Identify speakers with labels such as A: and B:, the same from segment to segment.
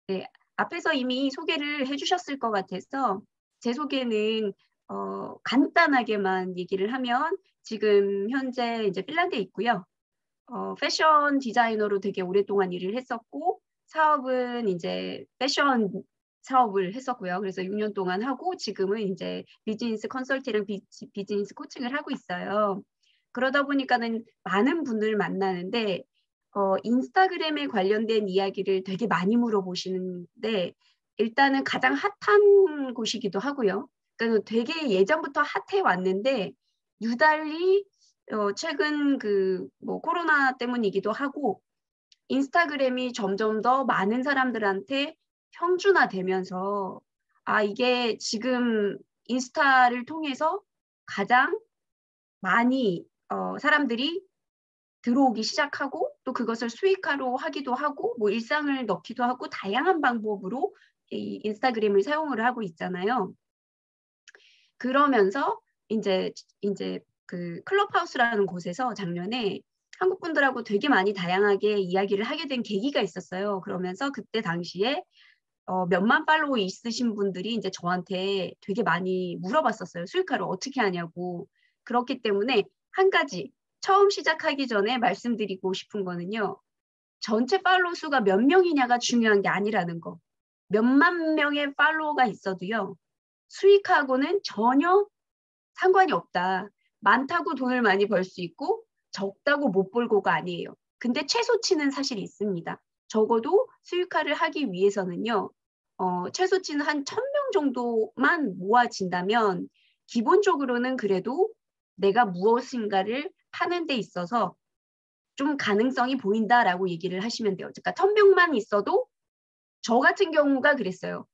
A: 네, 앞에서 이미 소개를 해주셨을 것 같아서 제 소개는 간단하게만 얘기를 하면 지금 현재 이제 핀란드에 있고요. 패션 디자이너로 되게 오랫동안 일을 했었고 사업은 이제 패션 사업을 했었고요. 그래서 6년 동안 하고 지금은 이제 비즈니스 컨설팅이랑 비즈니스 코칭을 하고 있어요. 그러다 보니까는 많은 분들을 만나는데 인스타그램에 관련된 이야기를 되게 많이 물어보시는데 일단은 가장 핫한 곳이기도 하고요. 그러니까 되게 예전부터 핫해 왔는데 유달리 최근 그 뭐 코로나 때문이기도 하고 인스타그램이 점점 더 많은 사람들한테 평준화되면서 아 이게 지금 인스타를 통해서 가장 많이 사람들이 들어오기 시작하고 또 그것을 수익화로 하기도 하고 뭐 일상을 넣기도 하고 다양한 방법으로 이 인스타그램을 사용을 하고 있잖아요. 그러면서 이제 그 클럽하우스라는 곳에서 작년에 한국 분들하고 되게 많이 다양하게 이야기를 하게 된 계기가 있었어요. 그러면서 그때 당시에 몇만 팔로워 있으신 분들이 이제 저한테 되게 많이 물어봤었어요. 수익화를 어떻게 하냐고. 그렇기 때문에 한 가지 처음 시작하기 전에 말씀드리고 싶은 거는요. 전체 팔로워 수가 몇 명이냐가 중요한 게 아니라는 거. 몇만 명의 팔로워가 있어도요. 수익하고는 전혀 상관이 없다. 많다고 돈을 많이 벌 수 있고 적다고 못 벌고가 아니에요. 근데 최소치는 사실 있습니다. 적어도 수익화를 하기 위해서는요. 최소치는 한 1,000명 정도만 모아진다면 기본적으로는 그래도 내가 무엇인가를 파는 데 있어서 좀 가능성이 보인다라고 얘기를 하시면 돼요. 그러니까 1,000명만 있어도 저 같은 경우가 그랬어요.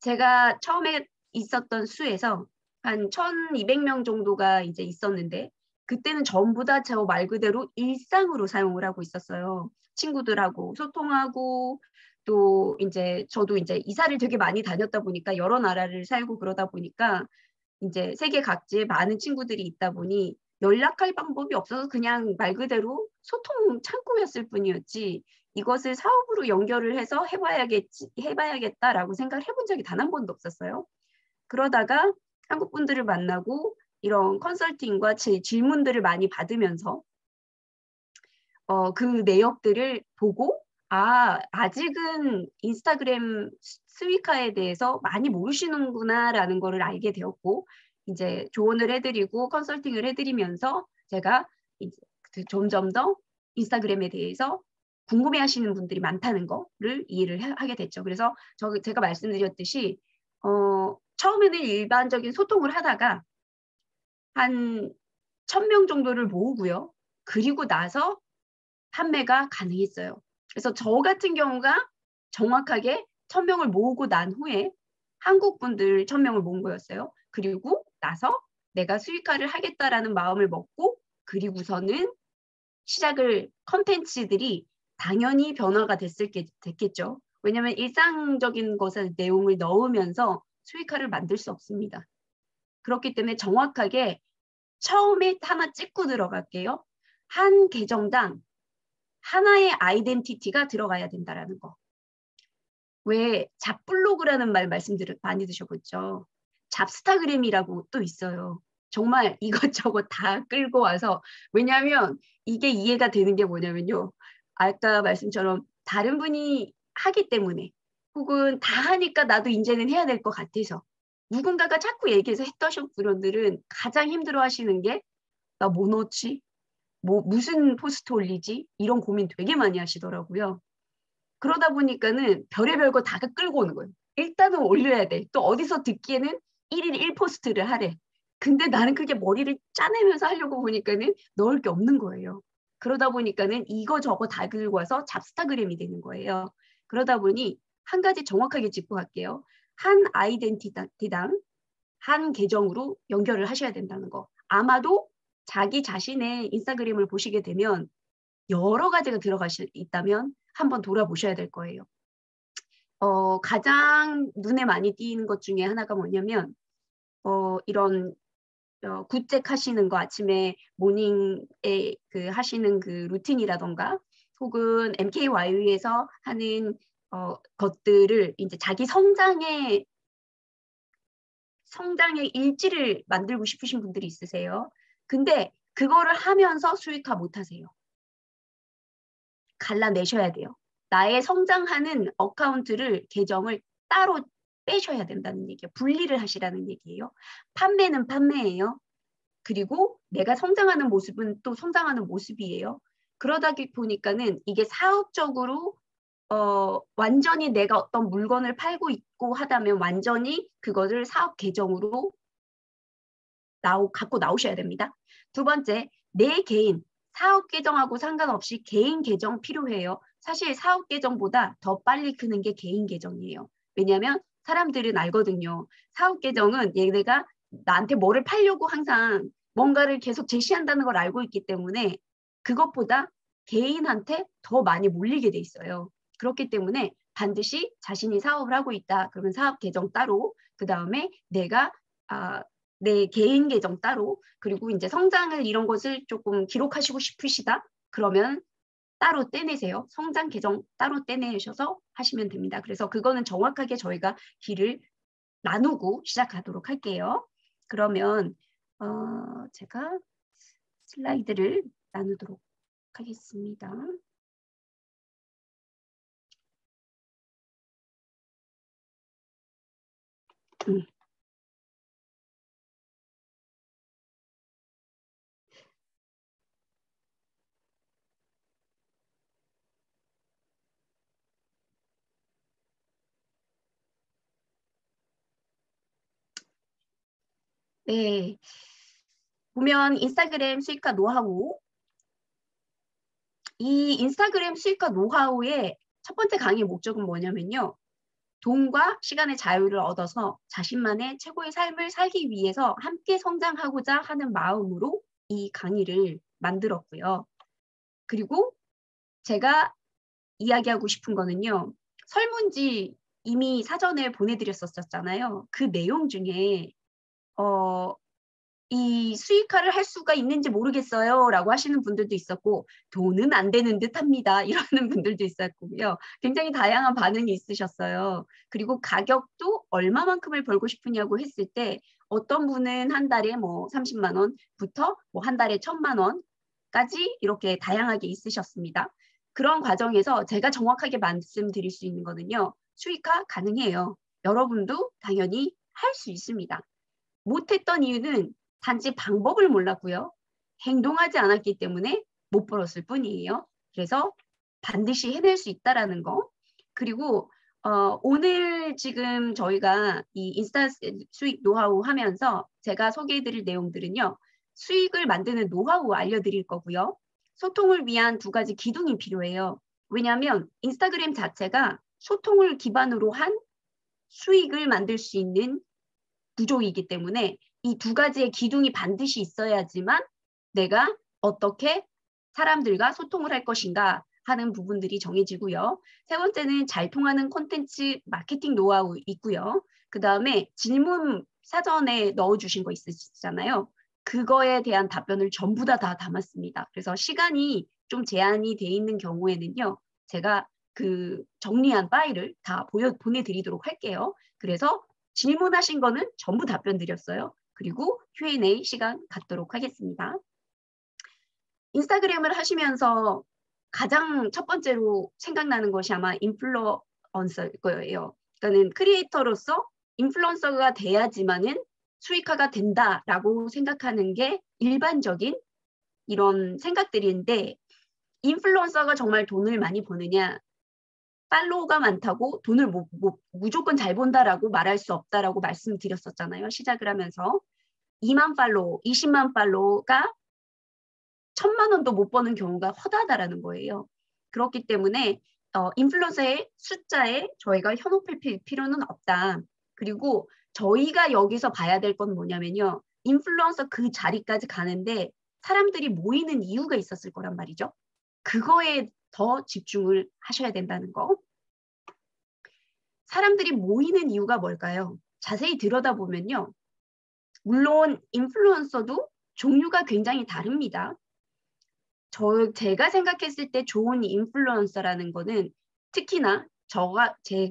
A: 제가 처음에 있었던 수에서 한 1,200명 정도가 이제 있었는데 그때는 전부 다 저 말 그대로 일상으로 사용을 하고 있었어요. 친구들하고 소통하고 또 이제 저도 이제 이사를 되게 많이 다녔다 보니까 여러 나라를 살고 그러다 보니까 이제 세계 각지에 많은 친구들이 있다 보니 연락할 방법이 없어서 그냥 말 그대로 소통 창구였을 뿐이었지 이것을 사업으로 연결을 해서 해봐야겠다라고 생각을 해본 적이 단 한 번도 없었어요. 그러다가 한국 분들을 만나고 이런 컨설팅과 제 질문들을 많이 받으면서 그 내역들을 보고 아직은 인스타그램 스위카에 대해서 많이 모르시는구나라는 거를 알게 되었고 이제 조언을 해드리고 컨설팅을 해드리면서 제가 이제 점점 더 인스타그램에 대해서 궁금해하시는 분들이 많다는 거를 이해를 하게 됐죠. 그래서 제가 말씀드렸듯이 처음에는 일반적인 소통을 하다가 한 1,000명 정도를 모으고요. 그리고 나서 판매가 가능했어요. 그래서 저 같은 경우가 정확하게 1,000명을 모으고 난 후에 한국 분들 1,000명을 모은 거였어요. 그리고 나서 내가 수익화를 하겠다라는 마음을 먹고 그리고서는 시작을 컨텐츠들이 당연히 변화가 됐겠죠. 왜냐하면 일상적인 것에 내용을 넣으면서 수익화를 만들 수 없습니다. 그렇기 때문에 정확하게 처음에 하나 찍고 들어갈게요. 한 계정당 하나의 아이덴티티가 들어가야 된다라는 거. 왜 잡블로그라는 말 많이 드셔보죠. 잡스타그램이라고 또 있어요. 정말 이것저것 다 끌고 와서 왜냐하면 이게 이해가 되는 게 뭐냐면요. 아까 말씀처럼 다른 분이 하기 때문에 혹은 다 하니까 나도 이제는 해야 될 것 같아서 누군가가 자꾸 얘기해서 했던 분들은 가장 힘들어 하시는 게 나 뭐 넣지? 뭐 무슨 포스트 올리지? 이런 고민 되게 많이 하시더라고요. 그러다 보니까는 별의별 거 다 끌고 오는 거예요. 일단은 올려야 돼. 또 어디서 듣기에는 1일 1포스트를 하래. 근데 나는 그게 머리를 짜내면서 하려고 보니까는 넣을 게 없는 거예요. 그러다 보니까는 이거 저거 다 들고 와서 잡스타그램이 되는 거예요. 그러다 보니 한 가지 정확하게 짚고 갈게요. 한 아이덴티티당 한 계정으로 연결을 하셔야 된다는 거. 아마도 자기 자신의 인스타그램을 보시게 되면 여러 가지가 들어가 있다면 한번 돌아보셔야 될 거예요. 가장 눈에 많이 띄는 것 중에 하나가 뭐냐면 이런 굿잭 하시는 거 아침에 모닝에 그 하시는 그 루틴이라던가 혹은 MKY에서 하는 것들을 이제 자기 성장의 일지를 만들고 싶으신 분들이 있으세요. 근데 그거를 하면서 수익화 못 하세요. 갈라내셔야 돼요. 나의 성장하는 어카운트를, 계정을 따로 빼셔야 된다는 얘기예요. 분리를 하시라는 얘기예요. 판매는 판매예요. 그리고 내가 성장하는 모습은 또 성장하는 모습이에요. 그러다 보니까는 이게 사업적으로 완전히 내가 어떤 물건을 팔고 있고 하다면 완전히 그것을 사업 계정으로 갖고 나오셔야 됩니다. 두 번째, 내 개인 사업 계정하고 상관없이 개인 계정 필요해요. 사실 사업 계정보다 더 빨리 크는 게 개인 계정이에요. 왜냐하면 사람들은 알거든요. 사업 계정은 얘네가 나한테 뭐를 팔려고 항상 뭔가를 계속 제시한다는 걸 알고 있기 때문에 그것보다 개인한테 더 많이 몰리게 돼 있어요. 그렇기 때문에 반드시 자신이 사업을 하고 있다. 그러면 사업 계정 따로, 그 다음에 내 개인 계정 따로, 그리고 이제 성장을 이런 것을 조금 기록하시고 싶으시다. 그러면 따로 떼내세요. 성장 계정 따로 떼내셔서 하시면 됩니다. 그래서 그거는 정확하게 저희가 길을 나누고 시작하도록 할게요. 그러면 제가 슬라이드를 나누도록 하겠습니다. 네, 보면 인스타그램 수익화 노하우, 이 인스타그램 수익화 노하우의 첫 번째 강의 목적은 뭐냐면요. 돈과 시간의 자유를 얻어서 자신만의 최고의 삶을 살기 위해서 함께 성장하고자 하는 마음으로 이 강의를 만들었고요. 그리고 제가 이야기하고 싶은 거는요. 설문지 이미 사전에 보내드렸었잖아요. 그 내용 중에 이 수익화를 할 수가 있는지 모르겠어요 라고 하시는 분들도 있었고, 돈은 안 되는 듯 합니다 이러는 분들도 있었고요. 굉장히 다양한 반응이 있으셨어요. 그리고 가격도 얼마만큼을 벌고 싶으냐고 했을 때 어떤 분은 한 달에 뭐 30만 원부터 뭐 한 달에 1,000만 원까지 이렇게 다양하게 있으셨습니다. 그런 과정에서 제가 정확하게 말씀드릴 수 있는 거는요. 수익화 가능해요. 여러분도 당연히 할 수 있습니다. 못했던 이유는 단지 방법을 몰랐고요. 행동하지 않았기 때문에 못 벌었을 뿐이에요. 그래서 반드시 해낼 수 있다라는 거. 그리고 오늘 지금 저희가 이 인스타 수익 노하우 하면서 제가 소개해드릴 내용들은요. 수익을 만드는 노하우 알려드릴 거고요. 소통을 위한 두 가지 기둥이 필요해요. 왜냐하면 인스타그램 자체가 소통을 기반으로 한 수익을 만들 수 있는 구조이기 때문에 이 두 가지의 기둥이 반드시 있어야지만 내가 어떻게 사람들과 소통을 할 것인가 하는 부분들이 정해지고요. 세 번째는 잘 통하는 콘텐츠 마케팅 노하우 있고요. 그 다음에 질문 사전에 넣어주신 거 있으시잖아요. 그거에 대한 답변을 전부 다 담았습니다. 그래서 시간이 좀 제한이 돼 있는 경우에는요. 제가 그 정리한 파일을 다 보내드리도록 할게요. 그래서 질문하신 거는 전부 답변 드렸어요. 그리고 Q&A 시간 갖도록 하겠습니다. 인스타그램을 하시면서 가장 첫 번째로 생각나는 것이 아마 인플루언서일 거예요. 그러니까는 크리에이터로서 인플루언서가 돼야지만은 수익화가 된다라고 생각하는 게 일반적인 이런 생각들인데, 인플루언서가 정말 돈을 많이 버느냐, 팔로우가 많다고 돈을 무조건 잘 번다라고 말할 수 없다라고 말씀드렸었잖아요. 시작을 하면서 2만 팔로우, 20만 팔로우가 1,000만 원도 못 버는 경우가 허다하다라는 거예요. 그렇기 때문에 인플루언서의 숫자에 저희가 현혹할 필요는 없다. 그리고 저희가 여기서 봐야 될 건 뭐냐면요. 인플루언서 그 자리까지 가는데 사람들이 모이는 이유가 있었을 거란 말이죠. 그거에 더 집중을 하셔야 된다는 거. 사람들이 모이는 이유가 뭘까요? 자세히 들여다보면요. 물론 인플루언서도 종류가 굉장히 다릅니다. 제가 생각했을 때 좋은 인플루언서라는 거는 특히나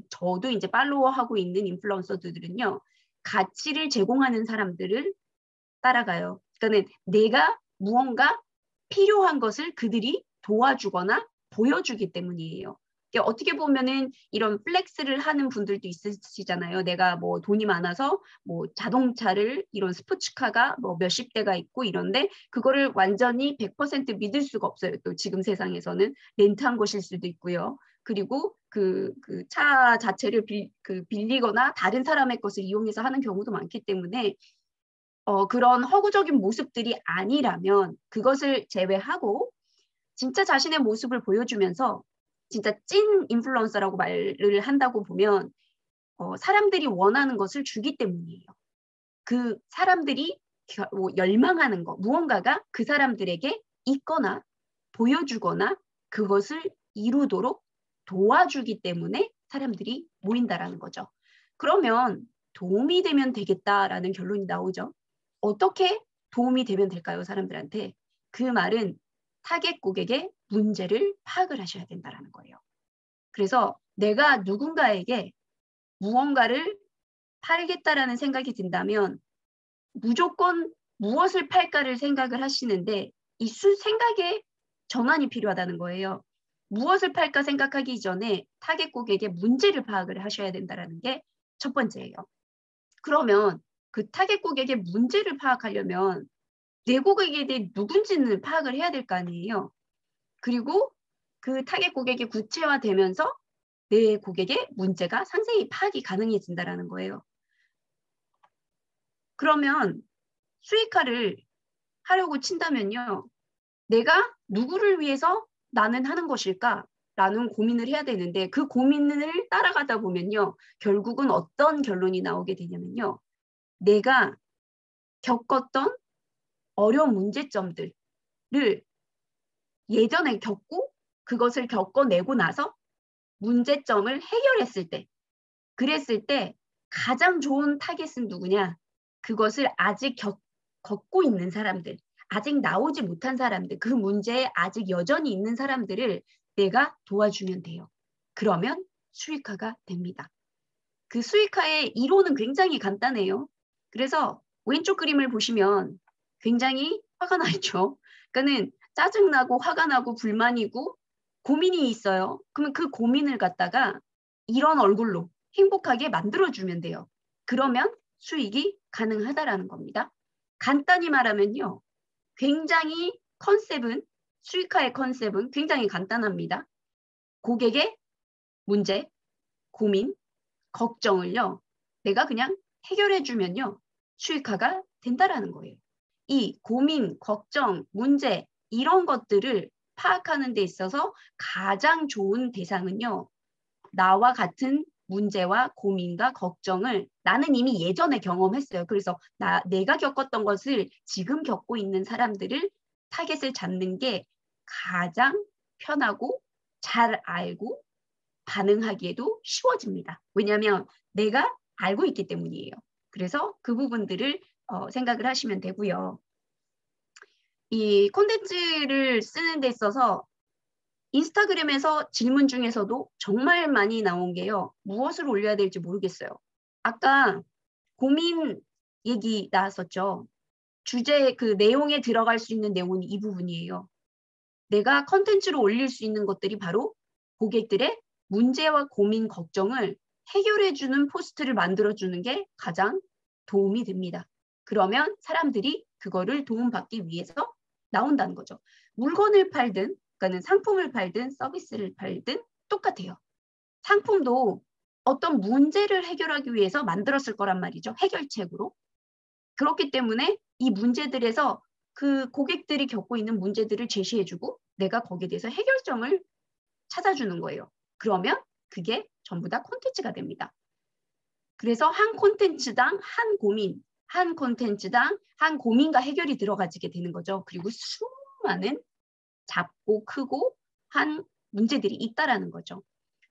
A: 저도 이제 팔로워하고 있는 인플루언서들은요, 가치를 제공하는 사람들을 따라가요. 그러니까는 내가 무언가 필요한 것을 그들이 도와주거나 보여주기 때문이에요. 어떻게 보면은 이런 플렉스를 하는 분들도 있으시잖아요. 내가 뭐 돈이 많아서 뭐 자동차를 이런 스포츠카가 뭐 몇십 대가 있고 이런데 그거를 완전히 100% 믿을 수가 없어요. 또 지금 세상에서는 렌트한 것일 수도 있고요. 그리고 그 차 자체를 빌리거나 다른 사람의 것을 이용해서 하는 경우도 많기 때문에 그런 허구적인 모습들이 아니라면 그것을 제외하고 진짜 자신의 모습을 보여주면서 진짜 찐 인플루언서라고 말을 한다고 보면 사람들이 원하는 것을 주기 때문이에요. 그 사람들이 열망하는 거, 무언가가 그 사람들에게 있거나 보여주거나 그것을 이루도록 도와주기 때문에 사람들이 모인다라는 거죠. 그러면 도움이 되면 되겠다라는 결론이 나오죠. 어떻게 도움이 되면 될까요, 사람들한테? 그 말은 타겟 고객의 문제를 파악을 하셔야 된다라는 거예요. 그래서 내가 누군가에게 무언가를 팔겠다라는 생각이 든다면 무조건 무엇을 팔까를 생각을 하시는데 이 생각의 전환이 필요하다는 거예요. 무엇을 팔까 생각하기 전에 타겟 고객의 문제를 파악을 하셔야 된다는 게 첫 번째예요. 그러면 그 타겟 고객의 문제를 파악하려면 내 고객에 대해 누군지는 파악을 해야 될 거 아니에요. 그리고 그 타겟 고객이 구체화되면서 내 고객의 문제가 상세히 파악이 가능해진다는 거예요. 그러면 수익화를 하려고 친다면요. 내가 누구를 위해서 나는 하는 것일까? 라는 고민을 해야 되는데 그 고민을 따라가다 보면요. 결국은 어떤 결론이 나오게 되냐면요. 내가 겪었던 어려운 문제점들을 예전에 겪고 그것을 겪어내고 나서 문제점을 해결했을 때 그랬을 때 가장 좋은 타겟은 누구냐? 그것을 아직 겪고 있는 사람들, 아직 나오지 못한 사람들, 그 문제에 아직 여전히 있는 사람들을 내가 도와주면 돼요. 그러면 수익화가 됩니다. 그 수익화의 이론은 굉장히 간단해요. 그래서 왼쪽 그림을 보시면 굉장히 화가 나죠. 그러니까는 짜증나고 화가 나고 불만이고 고민이 있어요. 그러면 그 고민을 갖다가 이런 얼굴로 행복하게 만들어주면 돼요. 그러면 수익이 가능하다라는 겁니다. 간단히 말하면요. 굉장히 수익화의 컨셉은 굉장히 간단합니다. 고객의 문제, 고민, 걱정을요. 내가 그냥 해결해주면요. 수익화가 된다라는 거예요. 이 고민, 걱정, 문제 이런 것들을 파악하는 데 있어서 가장 좋은 대상은요. 나와 같은 문제와 고민과 걱정을 나는 이미 예전에 경험했어요. 그래서 내가 겪었던 것을 지금 겪고 있는 사람들을 타겟을 잡는 게 가장 편하고 잘 알고 반응하기에도 쉬워집니다. 왜냐하면 내가 알고 있기 때문이에요. 그래서 그 부분들을 생각을 하시면 되고요. 이 콘텐츠를 쓰는 데 있어서 인스타그램에서 질문 중에서도 정말 많이 나온 게요. 무엇을 올려야 될지 모르겠어요. 아까 고민 얘기 나왔었죠. 주제 그 내용에 들어갈 수 있는 내용은 이 부분이에요. 내가 컨텐츠로 올릴 수 있는 것들이 바로 고객들의 문제와 고민, 걱정을 해결해주는 포스트를 만들어주는 게 가장 도움이 됩니다. 그러면 사람들이 그거를 도움받기 위해서 나온다는 거죠. 물건을 팔든, 그러니까 상품을 팔든 서비스를 팔든 똑같아요. 상품도 어떤 문제를 해결하기 위해서 만들었을 거란 말이죠. 해결책으로. 그렇기 때문에 이 문제들에서 그 고객들이 겪고 있는 문제들을 제시해주고 내가 거기에 대해서 해결점을 찾아주는 거예요. 그러면 그게 전부 다 콘텐츠가 됩니다. 그래서 한 콘텐츠당 한 콘텐츠당 한 고민과 해결이 들어가지게 되는 거죠. 그리고 수많은 작고 크고 한 문제들이 있다라는 거죠.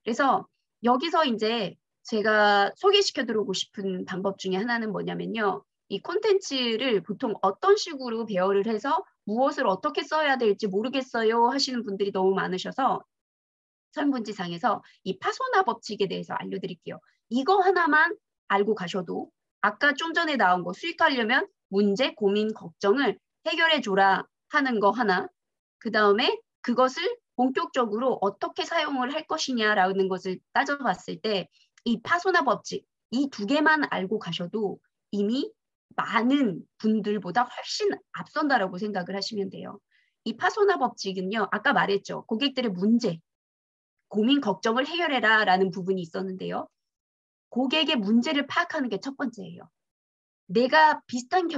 A: 그래서 여기서 이제 제가 소개시켜드리고 싶은 방법 중에 하나는 뭐냐면요. 이 콘텐츠를 보통 어떤 식으로 배열을 해서 무엇을 어떻게 써야 될지 모르겠어요 하시는 분들이 너무 많으셔서 설문지상에서 이 파소나 법칙에 대해서 알려드릴게요. 이거 하나만 알고 가셔도 아까 좀 전에 나온 거 수익하려면 문제, 고민, 걱정을 해결해줘라 하는 거 하나, 그 다음에 그것을 본격적으로 어떻게 사용을 할 것이냐라는 것을 따져봤을 때 이 파소나 법칙, 이 두 개만 알고 가셔도 이미 많은 분들보다 훨씬 앞선다라고 생각을 하시면 돼요. 이 파소나 법칙은요, 아까 말했죠. 고객들의 문제, 고민, 걱정을 해결해라 라는 부분이 있었는데요. 고객의 문제를 파악하는 게 첫 번째예요. 내가 비슷한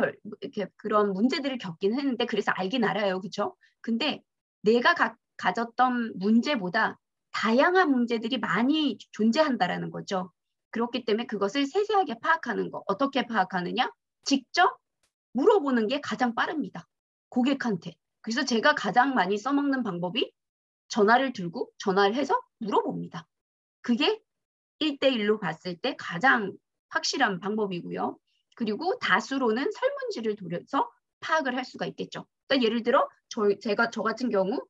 A: 그런 문제들을 겪긴 했는데 그래서 알긴 알아요. 그렇죠? 근데 내가 가졌던 문제보다 다양한 문제들이 많이 존재한다라는 거죠. 그렇기 때문에 그것을 세세하게 파악하는 거. 어떻게 파악하느냐? 직접 물어보는 게 가장 빠릅니다. 고객한테. 그래서 제가 가장 많이 써먹는 방법이 전화를 들고 전화를 해서 물어봅니다. 그게 1대1로 봤을 때 가장 확실한 방법이고요. 그리고 다수로는 설문지를 돌려서 파악을 할 수가 있겠죠. 그러니까 예를 들어 저 같은 경우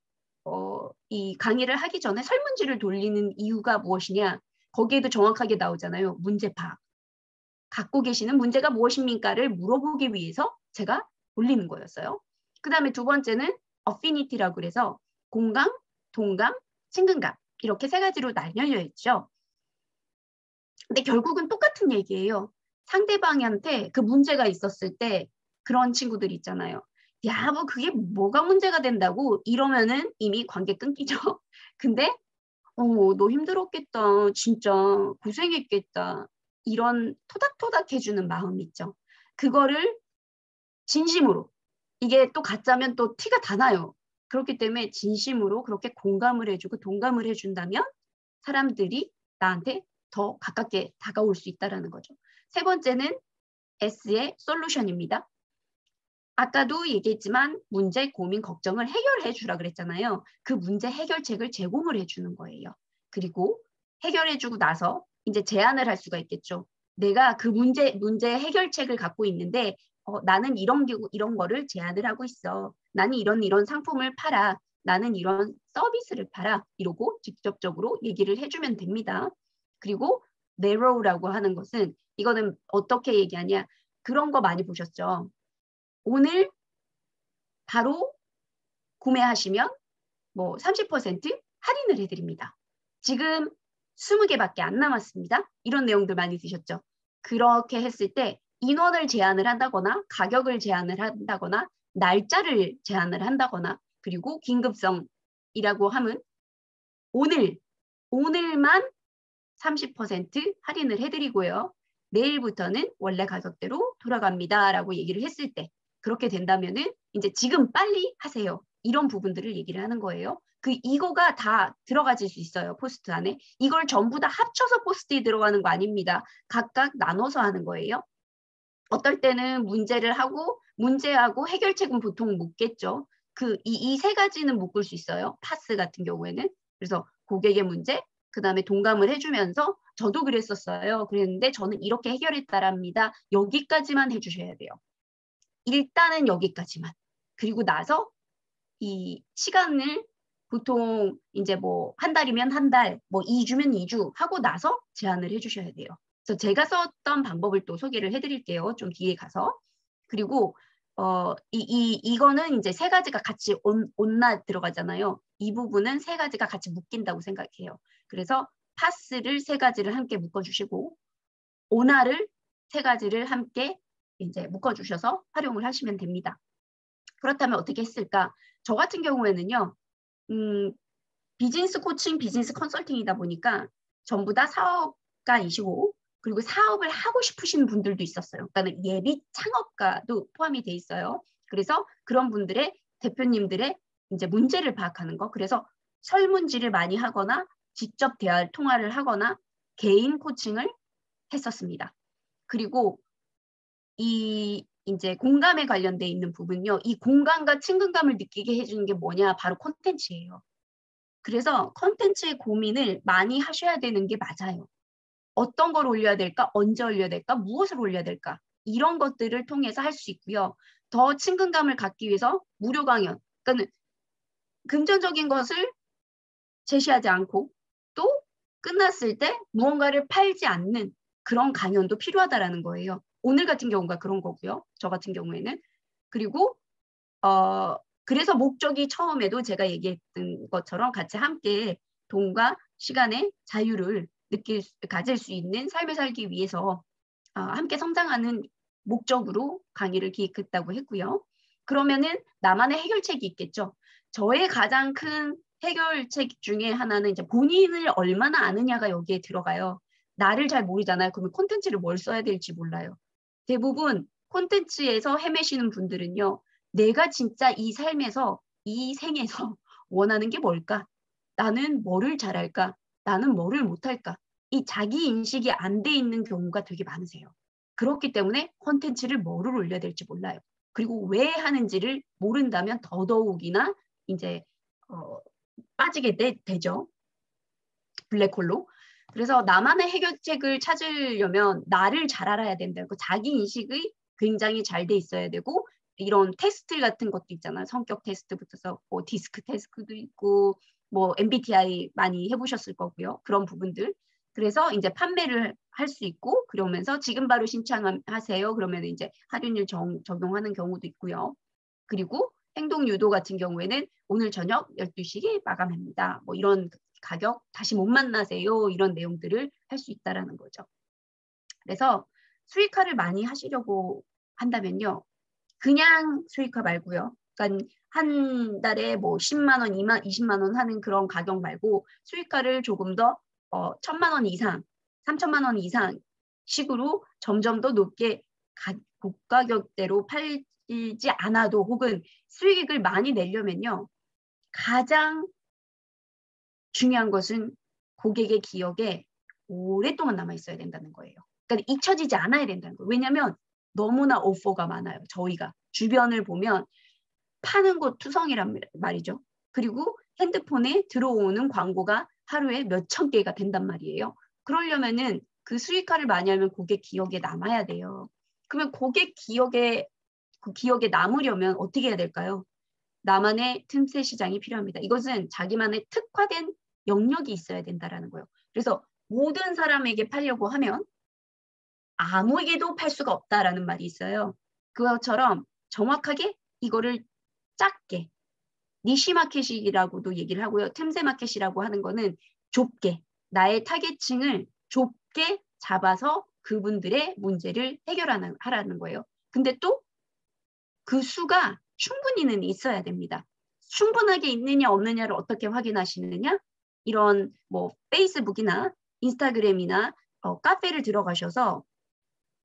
A: 이 강의를 하기 전에 설문지를 돌리는 이유가 무엇이냐. 거기에도 정확하게 나오잖아요. 문제 파악. 갖고 계시는 문제가 무엇입니까를 물어보기 위해서 제가 돌리는 거였어요. 그 다음에 두 번째는 어피니티라고 그래서 공감, 동감, 친근감 이렇게 세 가지로 나뉘어 있죠. 근데 결국은 똑같은 얘기예요. 상대방한테 그 문제가 있었을 때 그런 친구들 있잖아요. 야, 뭐 그게 뭐가 문제가 된다고 이러면은 이미 관계 끊기죠. 근데 너 힘들었겠다. 진짜 고생했겠다. 이런 토닥토닥 해주는 마음 있죠. 그거를 진심으로 이게 또 가짜면 또 티가 다 나요. 그렇기 때문에 진심으로 그렇게 공감을 해주고 동감을 해준다면 사람들이 나한테 더 가깝게 다가올 수 있다는 거죠. 세 번째는 S의 솔루션입니다. 아까도 얘기했지만 문제, 고민, 걱정을 해결해 주라 그랬잖아요. 그 문제 해결책을 제공을 해주는 거예요. 그리고 해결해 주고 나서 이제 제안을 할 수가 있겠죠. 내가 그 문제 해결책을 갖고 있는데 나는 이런 거를 제안을 하고 있어. 나는 이런 상품을 팔아. 나는 이런 서비스를 팔아. 이러고 직접적으로 얘기를 해주면 됩니다. 그리고 narrow라고 하는 것은 이거는 어떻게 얘기하냐. 그런 거 많이 보셨죠. 오늘 바로 구매하시면 뭐 30% 할인을 해드립니다. 지금 20개밖에 안 남았습니다. 이런 내용들 많이 드셨죠. 그렇게 했을 때 인원을 제한을 한다거나 가격을 제한을 한다거나 날짜를 제한을 한다거나 그리고 긴급성이라고 하면 오늘만 30% 할인을 해드리고요. 내일부터는 원래 가격대로 돌아갑니다. 라고 얘기를 했을 때 그렇게 된다면은 이제 지금 빨리 하세요. 이런 부분들을 얘기를 하는 거예요. 이거가 다 들어가질 수 있어요. 포스트 안에. 이걸 전부 다 합쳐서 포스트에 들어가는 거 아닙니다. 각각 나눠서 하는 거예요. 어떨 때는 문제를 하고 문제하고 해결책은 보통 묻겠죠. 이 세 가지는 묶을 수 있어요. 파스 같은 경우에는. 그래서 고객의 문제, 그 다음에 동감을 해주면서 저도 그랬었어요. 그랬는데 저는 이렇게 해결했다랍니다. 여기까지만 해주셔야 돼요. 일단은 여기까지만. 그리고 나서 이 시간을 보통 이제 뭐 한 달이면 한 달, 뭐 2주면 2주 하고 나서 제안을 해주셔야 돼요. 그래서 제가 썼던 방법을 또 소개를 해드릴게요. 좀 뒤에 가서. 그리고 이거는 이제 세 가지가 같이 온나 들어가잖아요. 이 부분은 세 가지가 같이 묶인다고 생각해요. 그래서 파스를 세 가지를 함께 묶어주시고 오나를 세 가지를 함께 이제 묶어주셔서 활용을 하시면 됩니다. 그렇다면 어떻게 했을까? 저 같은 경우에는요. 비즈니스 코칭, 비즈니스 컨설팅이다 보니까 전부 다 사업가이시고 그리고 사업을 하고 싶으신 분들도 있었어요. 그러니까 예비 창업가도 포함이 돼 있어요. 그래서 그런 분들의 대표님들의 이제 문제를 파악하는 거. 그래서 설문지를 많이 하거나 직접 통화를 하거나 개인 코칭을 했었습니다. 그리고 이제 공감에 관련돼 있는 부분요. 이 공감과 친근감을 느끼게 해주는 게 뭐냐? 바로 콘텐츠예요. 그래서 콘텐츠의 고민을 많이 하셔야 되는 게 맞아요. 어떤 걸 올려야 될까? 언제 올려야 될까? 무엇을 올려야 될까? 이런 것들을 통해서 할 수 있고요. 더 친근감을 갖기 위해서 무료 강연. 그러니까 금전적인 것을 제시하지 않고 또 끝났을 때 무언가를 팔지 않는 그런 강연도 필요하다라는 거예요. 오늘 같은 경우가 그런 거고요. 저 같은 경우에는. 그리고 그래서 목적이 처음에도 제가 얘기했던 것처럼 같이 함께 돈과 시간의 자유를 가질 수 있는 삶을 살기 위해서 함께 성장하는 목적으로 강의를 기획했다고 했고요. 그러면은 나만의 해결책이 있겠죠. 저의 가장 큰 해결책 중에 하나는 이제 본인을 얼마나 아느냐가 여기에 들어가요. 나를 잘 모르잖아요. 그러면 콘텐츠를 뭘 써야 될지 몰라요. 대부분 콘텐츠에서 헤매시는 분들은요. 내가 진짜 이 삶에서, 이 생에서 원하는 게 뭘까? 나는 뭐를 잘할까? 나는 뭐를 못할까? 이 자기 인식이 안 돼 있는 경우가 되게 많으세요. 그렇기 때문에 콘텐츠를 뭐를 올려야 될지 몰라요. 그리고 왜 하는지를 모른다면 더더욱이나 이제 빠지게 되죠. 블랙홀로. 그래서 나만의 해결책을 찾으려면 나를 잘 알아야 된다. 자기 인식이 굉장히 잘 돼 있어야 되고 이런 테스트 같은 것도 있잖아요. 성격 테스트부터서 뭐 디스크 테스트도 있고 뭐 MBTI 많이 해보셨을 거고요. 그런 부분들. 그래서 이제 판매를 할 수 있고 그러면서 지금 바로 신청하세요. 그러면 이제 할인율 적용하는 경우도 있고요. 그리고 행동 유도 같은 경우에는 오늘 저녁 12시에 마감합니다. 뭐 이런 가격 다시 못 만나세요. 이런 내용들을 할 수 있다라는 거죠. 그래서 수익화를 많이 하시려고 한다면요. 그냥 수익화 말고요. 그러니까 한 달에 뭐 10만 원, 20만 원 하는 그런 가격 말고 수익화를 조금 더 1,000만 원 이상, 3천만 원 이상 식으로 점점 더 높게 고가격대로 팔지 않아도 혹은 수익을 많이 내려면요. 가장 중요한 것은 고객의 기억에 오랫동안 남아있어야 된다는 거예요. 그러니까 잊혀지지 않아야 된다는 거예요. 왜냐하면 너무나 오퍼가 많아요. 저희가 주변을 보면 파는 곳 투성이란 말이죠. 그리고 핸드폰에 들어오는 광고가 하루에 몇천 개가 된단 말이에요. 그러려면은 그 수익화를 많이 하면 고객 기억에 남아야 돼요. 그러면 고객 기억에 그 기억에 남으려면 어떻게 해야 될까요? 나만의 틈새 시장이 필요합니다. 이것은 자기만의 특화된 영역이 있어야 된다라는 거예요. 그래서 모든 사람에게 팔려고 하면 아무에게도 팔 수가 없다라는 말이 있어요. 그것처럼 정확하게 이거를 작게 니시 마켓이라고도 얘기를 하고요. 틈새 마켓이라고 하는 거는 좁게 나의 타겟층을 좁게 잡아서 그분들의 문제를 하라는 거예요. 근데 또 그 수가 충분히는 있어야 됩니다. 충분하게 있느냐 없느냐를 어떻게 확인하시느냐? 이런 뭐 페이스북이나 인스타그램이나 카페를 들어가셔서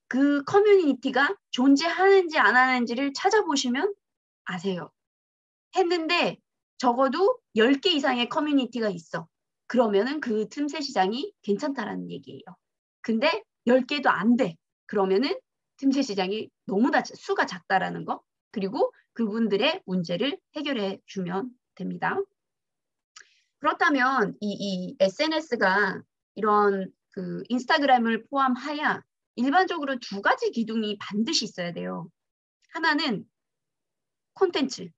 A: 그 커뮤니티가 존재하는지 안 하는지를 찾아보시면 아세요. 했는데 적어도 10개 이상의 커뮤니티가 있어. 그러면은 그 틈새 시장이 괜찮다라는 얘기예요. 근데 10개도 안 돼. 그러면은 틈새 시장이 너무 수가 작다라는 거. 그리고 그분들의 문제를 해결해 주면 됩니다. 그렇다면 이 SNS가 이런 그 인스타그램을 포함하여 일반적으로 두 가지 기둥이 반드시 있어야 돼요. 하나는 콘텐츠.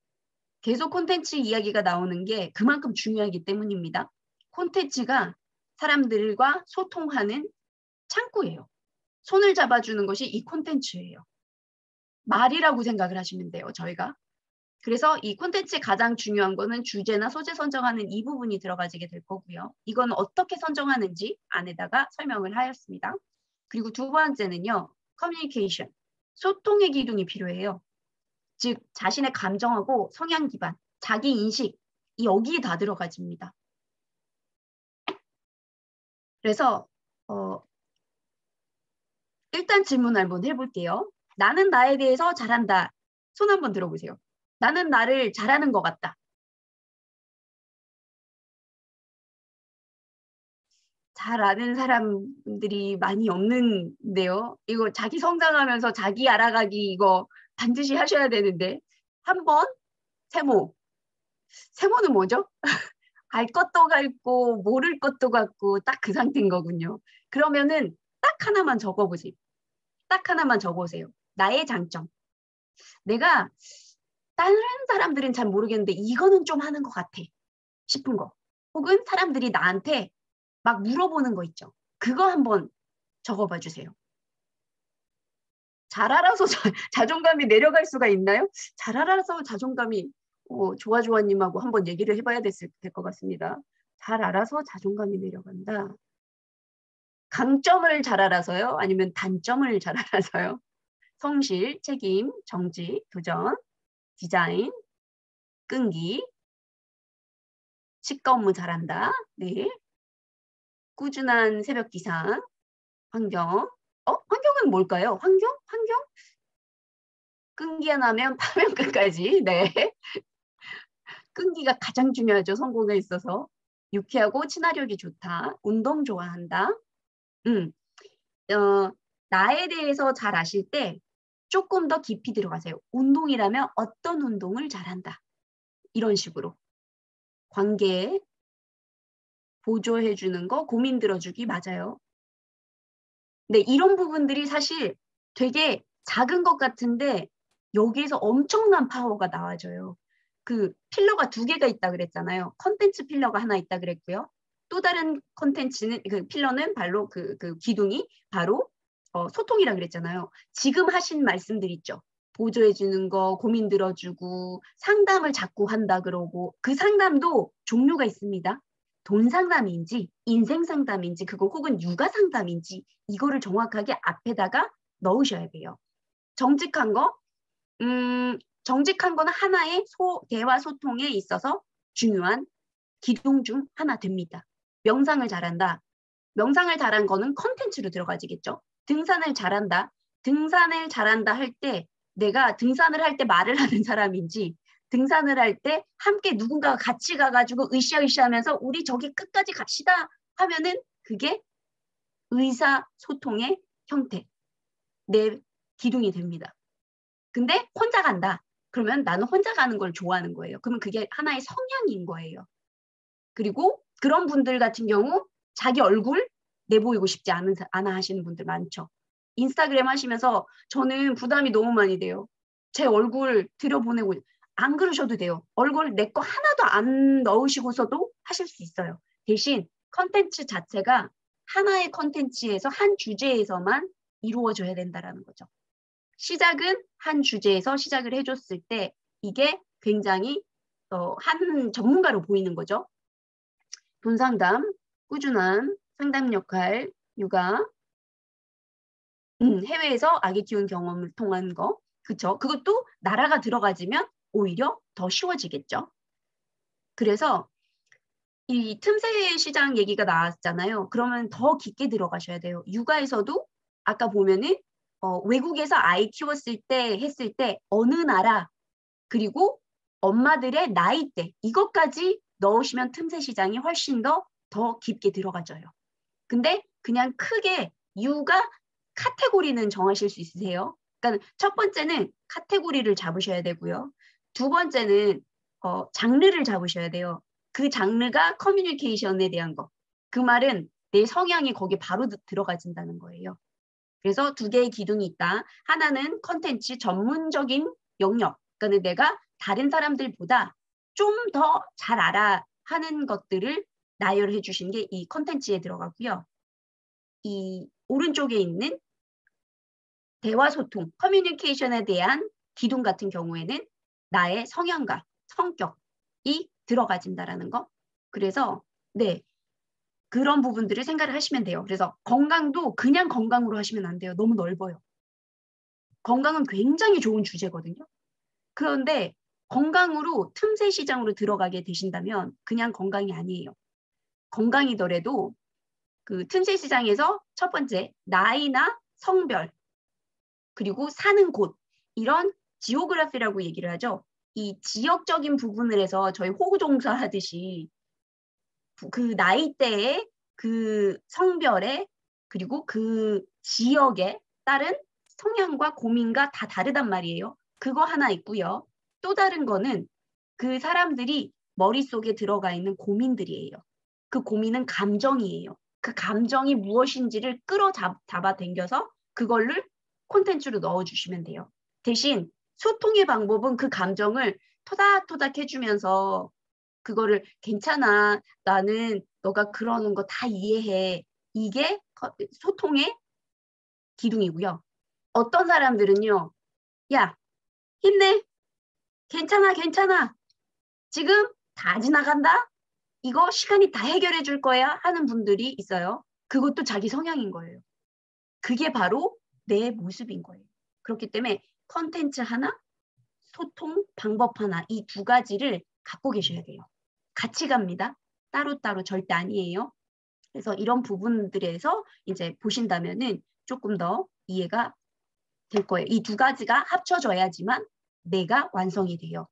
A: 계속 콘텐츠 이야기가 나오는 게 그만큼 중요하기 때문입니다. 콘텐츠가 사람들과 소통하는 창구예요. 손을 잡아주는 것이 이 콘텐츠예요. 말이라고 생각을 하시면 돼요, 저희가. 그래서 이 콘텐츠의 가장 중요한 거는 주제나 소재 선정하는 이 부분이 들어가지게 될 거고요. 이건 어떻게 선정하는지 안에다가 설명을 하였습니다. 그리고 두 번째는요. 커뮤니케이션, 소통의 기둥이 필요해요. 즉 자신의 감정하고 성향 기반, 자기 인식, 여기에 다 들어가집니다. 그래서 일단 질문 한번 해볼게요. 나는 나에 대해서 잘한다. 손 한번 들어보세요. 나는 나를 잘하는 것 같다. 잘 아는 사람들이 많이 없는데요. 이거 자기 성장하면서 자기 알아가기 이거 반드시 하셔야 되는데 한번 세모. 세모는 뭐죠? 알 것도 같고 모를 것도 같고 딱 그 상태인 거군요. 그러면은 딱 하나만 적어보세요. 딱 하나만 적어보세요. 나의 장점. 내가 다른 사람들은 잘 모르겠는데 이거는 좀 하는 것 같아 싶은 거. 혹은 사람들이 나한테 막 물어보는 거 있죠. 그거 한번 적어봐 주세요. 잘 알아서 자존감이 내려갈 수가 있나요? 잘 알아서 자존감이 조아조아님하고 한번 얘기를 해봐야 될 것 같습니다. 잘 알아서 자존감이 내려간다. 강점을 잘 알아서요? 아니면 단점을 잘 알아서요? 성실, 책임, 정직, 도전, 디자인, 끈기, 치과 업무 잘한다. 네. 꾸준한 새벽 기상, 환경. 환경은 뭘까요? 환경? 끈기 하나면 파면 끝까지. 네. 끈기가 가장 중요하죠. 성공에 있어서. 유쾌하고 친화력이 좋다. 운동 좋아한다. 음, 나에 대해서 잘 아실 때 조금 더 깊이 들어가세요. 운동이라면 어떤 운동을 잘한다. 이런 식으로. 관계 보조해 주는 거, 고민 들어주기 맞아요. 네, 이런 부분들이 사실 되게 작은 것 같은데 여기에서 엄청난 파워가 나와져요. 그 필러가 2개가 있다 그랬잖아요. 컨텐츠 필러가 하나 있다 그랬고요. 또 다른 컨텐츠는 그 필러는 바로 그 기둥이 바로 소통이라 그랬잖아요. 지금 하신 말씀들 있죠. 보조해 주는 거, 고민 들어주고 상담을 자꾸 한다 그러고 그 상담도 종류가 있습니다. 돈 상담인지 인생 상담인지 그거 혹은 육아 상담인지 이거를 정확하게 앞에다가 넣으셔야 돼요. 정직한 거, 정직한 거는 하나의 대화 소통에 있어서 중요한 기둥 중 하나 됩니다. 명상을 잘한다. 명상을 잘한 거는 컨텐츠로 들어가지겠죠. 등산을 잘한다. 등산을 잘한다 할 때 내가 등산을 할 때 말을 하는 사람인지 등산을 할 때 함께 누군가가 같이 가가지고 으쌰으쌰 하면서 우리 저기 끝까지 갑시다 하면은 그게 의사소통의 형태, 내 기둥이 됩니다. 근데 혼자 간다. 그러면 나는 혼자 가는 걸 좋아하는 거예요. 그러면 그게 하나의 성향인 거예요. 그리고 그런 분들 같은 경우 자기 얼굴 내보이고 싶지 않아 하시는 분들 많죠. 인스타그램 하시면서 저는 부담이 너무 많이 돼요. 제 얼굴 들여보내고 안 그러셔도 돼요. 얼굴 내 거 하나도 안 넣으시고서도 하실 수 있어요. 대신 컨텐츠 자체가 하나의 컨텐츠에서 한 주제에서만 이루어져야 된다는 거죠. 시작은 한 주제에서 시작을 해줬을 때 이게 굉장히 한 전문가로 보이는 거죠. 돈 상담, 꾸준한 상담 역할, 육아, 해외에서 아기 키운 경험을 통한 거, 그쵸? 그것도 나라가 들어가지면 오히려 더 쉬워지겠죠. 그래서 이 틈새 시장 얘기가 나왔잖아요. 그러면 더 깊게 들어가셔야 돼요. 육아에서도 아까 보면은 외국에서 아이 키웠을 때 했을 때 어느 나라 그리고 엄마들의 나이대 이것까지 넣으시면 틈새 시장이 훨씬 더 깊게 들어가져요. 근데 그냥 크게 육아 카테고리는 정하실 수 있으세요? 그러니까 첫 번째는 카테고리를 잡으셔야 되고요. 두 번째는 장르를 잡으셔야 돼요. 그 장르가 커뮤니케이션에 대한 거. 그 말은 내 성향이 거기 바로 들어가진다는 거예요. 그래서 2개의 기둥이 있다. 하나는 컨텐츠 전문적인 영역. 그러니까 내가 다른 사람들보다 좀 더 잘 알아 하는 것들을 나열해 주신 게 이 컨텐츠에 들어가고요. 이 오른쪽에 있는 대화 소통, 커뮤니케이션에 대한 기둥 같은 경우에는 나의 성향과 성격이 들어가진다라는 거. 그래서 네, 그런 부분들을 생각을 하시면 돼요. 그래서 건강도 그냥 건강으로 하시면 안 돼요. 너무 넓어요. 건강은 굉장히 좋은 주제거든요. 그런데 건강으로 틈새 시장으로 들어가게 되신다면 그냥 건강이 아니에요. 건강이더라도 그 틈새 시장에서 첫 번째 나이나 성별 그리고 사는 곳 이런 지오그래피라고 얘기를 하죠. 이 지역적인 부분을 해서 저희 호구종사 하듯이 그 나이대에 그 성별에 그리고 그 지역에 따른 성향과 고민과 다 다르단 말이에요. 그거 하나 있고요. 또 다른 거는 그 사람들이 머릿속에 들어가 있는 고민들이에요. 그 고민은 감정이에요. 그 감정이 무엇인지를 끌어잡아 당겨서 그걸를 콘텐츠로 넣어주시면 돼요. 대신 소통의 방법은 그 감정을 토닥토닥 해주면서 그거를 괜찮아. 나는 너가 그러는 거 다 이해해. 이게 소통의 기둥이고요. 어떤 사람들은요. 야, 힘내. 괜찮아, 괜찮아. 지금 다 지나간다. 이거 시간이 다 해결해 줄 거야 하는 분들이 있어요. 그것도 자기 성향인 거예요. 그게 바로 내 모습인 거예요. 그렇기 때문에 컨텐츠 하나, 소통 방법 하나 이 두 가지를 갖고 계셔야 돼요. 같이 갑니다. 따로따로 절대 아니에요. 그래서 이런 부분들에서 이제 보신다면은 조금 더 이해가 될 거예요. 이 두 가지가 합쳐져야지만 내가 완성이 돼요.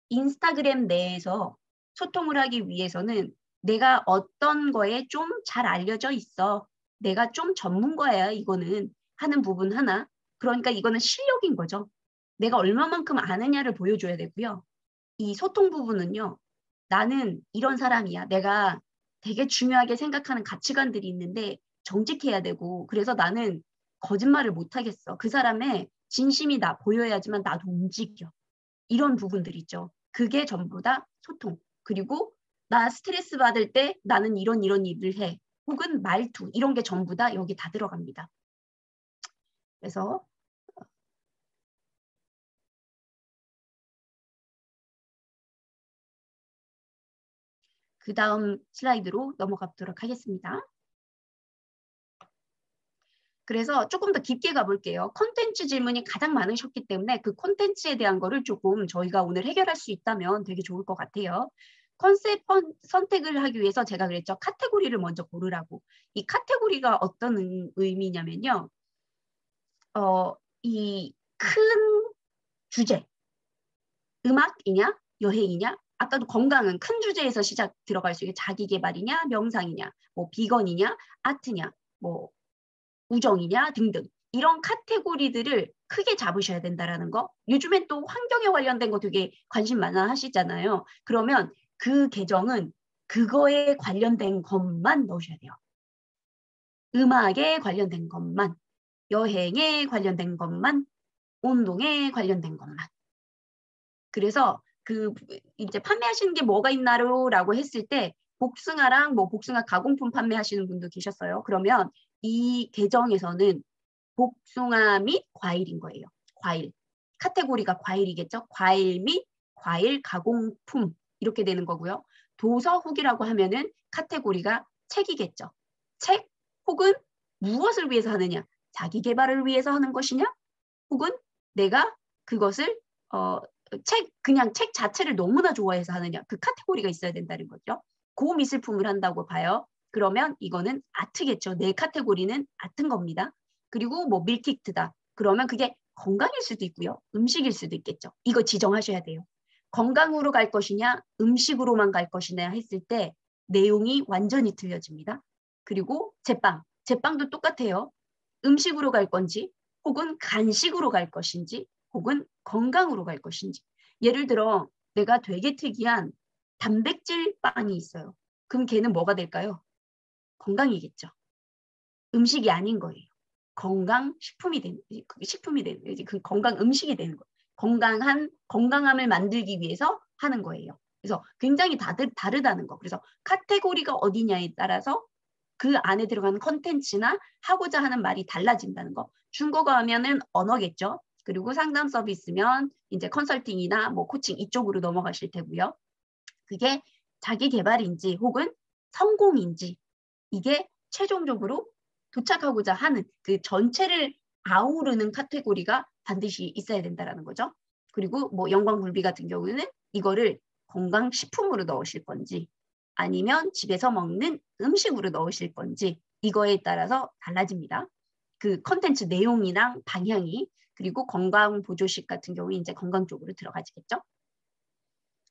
A: 인스타그램 내에서 소통을 하기 위해서는 내가 어떤 거에 좀 잘 알려져 있어. 내가 좀 전문가야 이거는 하는 부분 하나. 그러니까 이거는 실력인 거죠. 내가 얼마만큼 아느냐를 보여줘야 되고요. 이 소통 부분은요. 나는 이런 사람이야. 내가 되게 중요하게 생각하는 가치관들이 있는데 정직해야 되고 그래서 나는 거짓말을 못 하겠어. 그 사람의 진심이 나 보여야지만 나도 움직여. 이런 부분들 있죠. 그게 전부 다 소통. 그리고 나 스트레스 받을 때 나는 이런 일을 해. 혹은 말투 이런 게 전부 다 여기 다 들어갑니다. 그래서 그 다음 슬라이드로 넘어가도록 하겠습니다. 그래서 조금 더 깊게 가볼게요. 콘텐츠 질문이 가장 많으셨기 때문에 그 콘텐츠에 대한 거를 조금 저희가 오늘 해결할 수 있다면 되게 좋을 것 같아요. 컨셉 선택을 하기 위해서 제가 그랬죠. 카테고리를 먼저 고르라고. 이 카테고리가 어떤 의미냐면요. 이 큰 주제, 음악이냐, 여행이냐, 아까도 건강은 큰 주제에서 시작 들어갈 수 있게 자기 개발이냐, 명상이냐, 뭐 비건이냐, 아트냐, 뭐 우정이냐 등등 이런 카테고리들을 크게 잡으셔야 된다라는 거. 요즘엔 또 환경에 관련된 거 되게 관심 많아 하시잖아요. 그러면 그 계정은 그거에 관련된 것만 넣으셔야 돼요. 음악에 관련된 것만, 여행에 관련된 것만, 운동에 관련된 것만. 그래서 그 이제 판매하시는 게 뭐가 있나요라고 했을 때 복숭아랑 뭐 복숭아 가공품 판매하시는 분도 계셨어요. 그러면 이 계정에서는 복숭아 및 과일인 거예요. 과일. 카테고리가 과일이겠죠. 과일 및 과일 가공품 이렇게 되는 거고요. 도서 후기라고 하면은 카테고리가 책이겠죠. 책 혹은 무엇을 위해서 하느냐. 자기 개발을 위해서 하는 것이냐 혹은 내가 그것을 그냥 책 자체를 너무나 좋아해서 하느냐. 그 카테고리가 있어야 된다는 거죠. 고미술품을 한다고 봐요. 그러면 이거는 아트겠죠. 내 카테고리는 아트인 겁니다. 그리고 뭐 밀키트다. 그러면 그게 건강일 수도 있고요. 음식일 수도 있겠죠. 이거 지정하셔야 돼요. 건강으로 갈 것이냐, 음식으로만 갈 것이냐 했을 때 내용이 완전히 틀려집니다. 그리고 제빵. 제빵도 똑같아요. 음식으로 갈 건지 혹은 간식으로 갈 것인지 혹은 건강으로 갈 것인지. 예를 들어 내가 되게 특이한 단백질 빵이 있어요. 그럼 걔는 뭐가 될까요? 건강이겠죠. 음식이 아닌 거예요. 식품이 되는 그 건강 음식이 되는 거예요. 건강함을 만들기 위해서 하는 거예요. 그래서 굉장히 다르다는 거. 그래서 카테고리가 어디냐에 따라서 그 안에 들어가는 컨텐츠나 하고자 하는 말이 달라진다는 거. 중국어 하면은 언어겠죠. 그리고 상담 서비스면 이제 컨설팅이나 뭐 코칭 이쪽으로 넘어가실 테고요. 그게 자기 개발인지 혹은 성공인지 이게 최종적으로 도착하고자 하는 그 전체를 아우르는 카테고리가 반드시 있어야 된다는 거죠. 그리고 뭐 영광굴비 같은 경우는 이거를 건강식품으로 넣으실 건지 아니면 집에서 먹는 음식으로 넣으실 건지 이거에 따라서 달라집니다. 그 컨텐츠 내용이랑 방향이 그리고 건강보조식 같은 경우에 이제 건강 쪽으로 들어가지겠죠.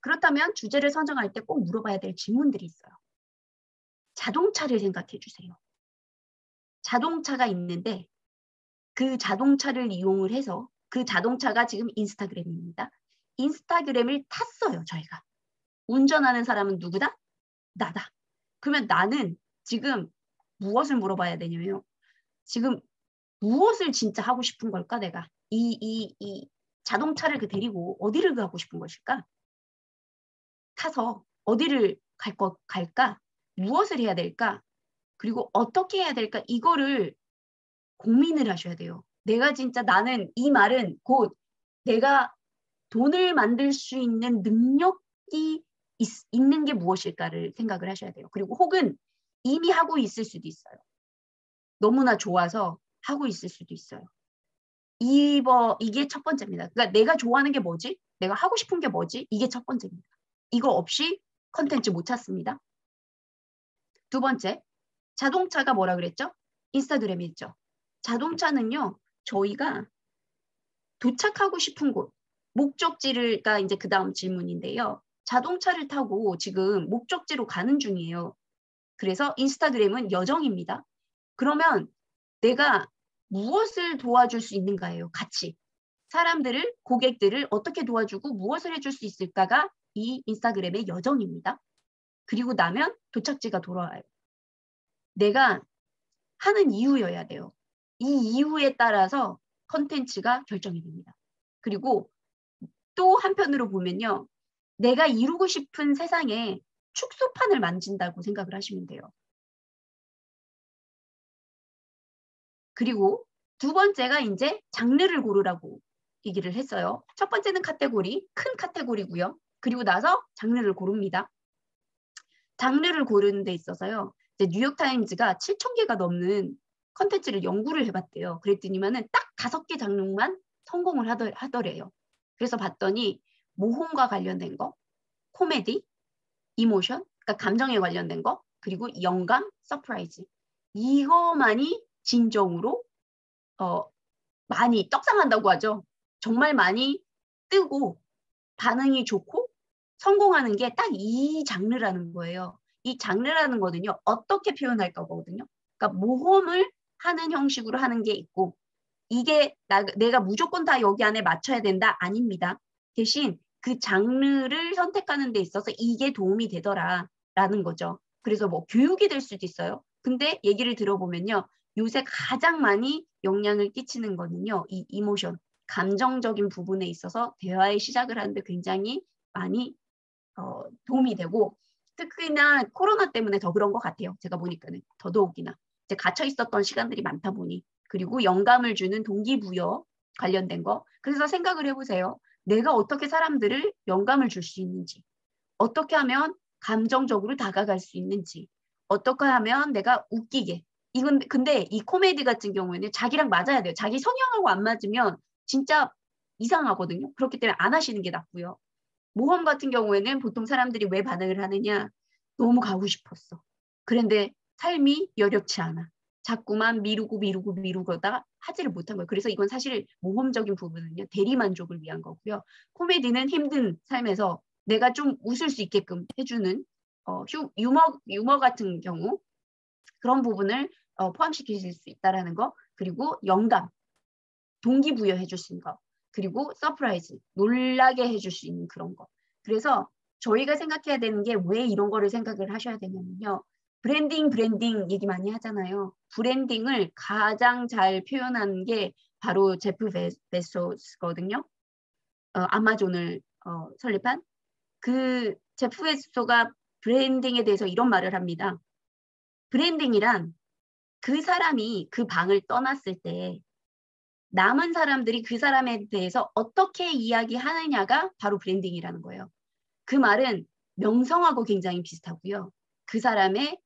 A: 그렇다면 주제를 선정할 때 꼭 물어봐야 될 질문들이 있어요. 자동차를 생각해 주세요. 자동차가 있는데 그 자동차를 이용을 해서 그 자동차가 지금 인스타그램입니다. 인스타그램을 탔어요, 저희가. 운전하는 사람은 누구다? 나다. 그러면 나는 지금 무엇을 물어봐야 되냐면요. 지금 무엇을 진짜 하고 싶은 걸까, 내가? 이 자동차를 데리고 어디를 가고 싶은 것일까? 타서 어디를 갈까? 무엇을 해야 될까? 그리고 어떻게 해야 될까? 이거를 고민을 하셔야 돼요. 내가 진짜 나는 이 말은 곧 내가 돈을 만들 수 있는 능력이 있는 게 무엇일까를 생각을 하셔야 돼요. 그리고 혹은 이미 하고 있을 수도 있어요. 너무나 좋아서 하고 있을 수도 있어요. 이게 첫 번째입니다. 그러니까 내가 좋아하는 게 뭐지? 내가 하고 싶은 게 뭐지? 이게 첫 번째입니다. 이거 없이 컨텐츠 못 찾습니다. 두 번째, 자동차가 뭐라 그랬죠? 인스타그램이 있죠. 자동차는요, 저희가 도착하고 싶은 곳, 목적지가 이제 그 다음 질문인데요. 자동차를 타고 지금 목적지로 가는 중이에요. 그래서 인스타그램은 여정입니다. 그러면 내가 무엇을 도와줄 수 있는가예요, 같이. 사람들을, 고객들을 어떻게 도와주고 무엇을 해줄 수 있을까가 이 인스타그램의 여정입니다. 그리고 나면 도착지가 돌아와요. 내가 하는 이유여야 돼요. 이 이유에 따라서 컨텐츠가 결정이 됩니다. 그리고 또 한편으로 보면요. 내가 이루고 싶은 세상에 축소판을 만진다고 생각을 하시면 돼요. 그리고 두 번째가 이제 장르를 고르라고 얘기를 했어요. 첫 번째는 카테고리, 큰 카테고리고요. 그리고 나서 장르를 고릅니다. 장르를 고르는 데 있어서요. 이제 뉴욕타임즈가 7,000개가 넘는 컨텐츠를 연구를 해봤대요. 그랬더니만은 딱 5개 장르만 성공을 하더래요. 그래서 봤더니 모험과 관련된 거, 코미디, 이모션, 그러니까 감정에 관련된 거, 그리고 영감, 서프라이즈. 이거만이 진정으로 많이 떡상한다고 하죠. 정말 많이 뜨고 반응이 좋고 성공하는 게 딱 이 장르라는 거예요. 이 장르라는 거는요. 어떻게 표현할 거거든요. 그러니까 모험을 하는 형식으로 하는 게 있고 이게 내가 무조건 다 여기 안에 맞춰야 된다? 아닙니다. 대신 그 장르를 선택하는 데 있어서 이게 도움이 되더라라는 거죠. 그래서 뭐 교육이 될 수도 있어요. 근데 얘기를 들어보면요. 요새 가장 많이 영향을 끼치는 거는요. 이 이모션, 감정적인 부분에 있어서 대화의 시작을 하는데 굉장히 많이 도움이 되고 특히나 코로나 때문에 더 그런 것 같아요. 제가 보니까는 더더욱이나 이제 갇혀 있었던 시간들이 많다 보니 그리고 영감을 주는 동기부여 관련된 거. 그래서 생각을 해보세요. 내가 어떻게 사람들을 영감을 줄 수 있는지, 어떻게 하면 감정적으로 다가갈 수 있는지, 어떻게 하면 내가 웃기게. 이건 근데 이 코미디 같은 경우에는 자기랑 맞아야 돼요. 자기 성향하고 안 맞으면 진짜 이상하거든요. 그렇기 때문에 안 하시는 게 낫고요. 모험 같은 경우에는 보통 사람들이 왜 반응을 하느냐? 너무 가고 싶었어. 그런데 삶이 여력치 않아. 자꾸만 미루고 하지를 못한 거예요. 그래서 이건 사실 모험적인 부분은요. 대리만족을 위한 거고요. 코미디는 힘든 삶에서 내가 좀 웃을 수 있게끔 해주는 유머 같은 경우 그런 부분을 포함시킬 수 있다는 거. 그리고 영감, 동기부여해 줄 수 있는 거. 그리고 서프라이즈, 놀라게 해줄 수 있는 그런 거. 그래서 저희가 생각해야 되는 게 왜 이런 거를 생각을 하셔야 되냐면요. 브랜딩 얘기 많이 하잖아요. 브랜딩을 가장 잘 표현하는 게 바로 제프 베소스거든요. 아마존을 설립한 그 제프 베소스가 브랜딩에 대해서 이런 말을 합니다. 브랜딩이란 그 사람이 그 방을 떠났을 때 남은 사람들이 그 사람에 대해서 어떻게 이야기하느냐가 바로 브랜딩이라는 거예요. 그 말은 명성하고 굉장히 비슷하고요. 그 사람의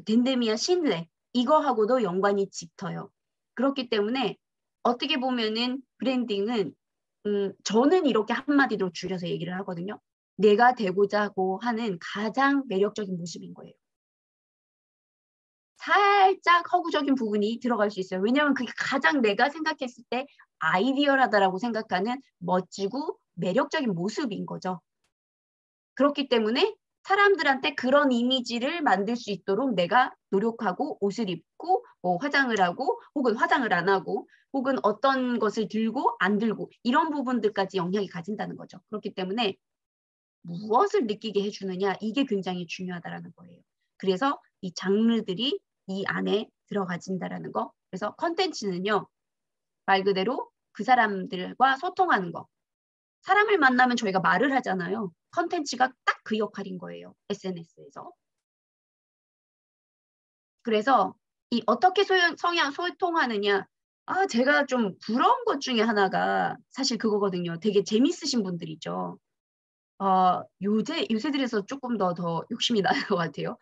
A: 덴데미아 신뢰 이거하고도 연관이 짙어요. 그렇기 때문에 어떻게 보면은 브랜딩은 저는 이렇게 한마디로 줄여서 얘기를 하거든요. 내가 되고자 하는 가장 매력적인 모습인 거예요. 살짝 허구적인 부분이 들어갈 수 있어요. 왜냐하면 그게 가장 내가 생각했을 때 아이디어하다라고 생각하는 멋지고 매력적인 모습인 거죠. 그렇기 때문에 사람들한테 그런 이미지를 만들 수 있도록 내가 노력하고 옷을 입고 화장을 하고 혹은 화장을 안 하고 혹은 어떤 것을 들고 안 들고 이런 부분들까지 영향이 가진다는 거죠. 그렇기 때문에 무엇을 느끼게 해주느냐 이게 굉장히 중요하다는 거예요. 그래서 이 장르들이 이 안에 들어가진다는 거. 그래서 컨텐츠는요. 말 그대로 그 사람들과 소통하는 거. 사람을 만나면 저희가 말을 하잖아요. 컨텐츠가 딱 그 역할인 거예요. SNS에서. 그래서 이 어떻게 소통하느냐. 제가 좀 부러운 것 중에 하나가 사실 그거거든요. 되게 재밌으신 분들 있죠. 요새 들어서 조금 더 욕심이 나는 것 같아요.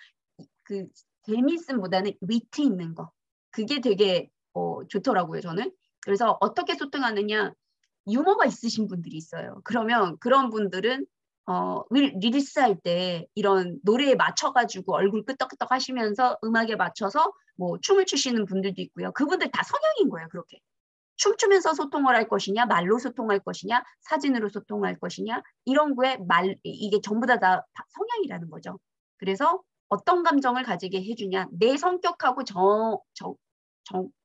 A: 그 재미있음보다는 위트 있는 거. 그게 되게 좋더라고요, 저는. 그래서 어떻게 소통하느냐. 유머가 있으신 분들이 있어요. 그러면 그런 분들은 릴스할 때 이런 노래에 맞춰 가지고 얼굴 끄덕끄덕 하시면서 음악에 맞춰서 뭐 춤을 추시는 분들도 있고요. 그분들 다 성향인 거예요, 그렇게. 춤추면서 소통을 할 것이냐, 말로 소통할 것이냐, 사진으로 소통할 것이냐, 이런 거에 이게 전부 다 성향이라는 거죠. 그래서 어떤 감정을 가지게 해주냐, 내 성격하고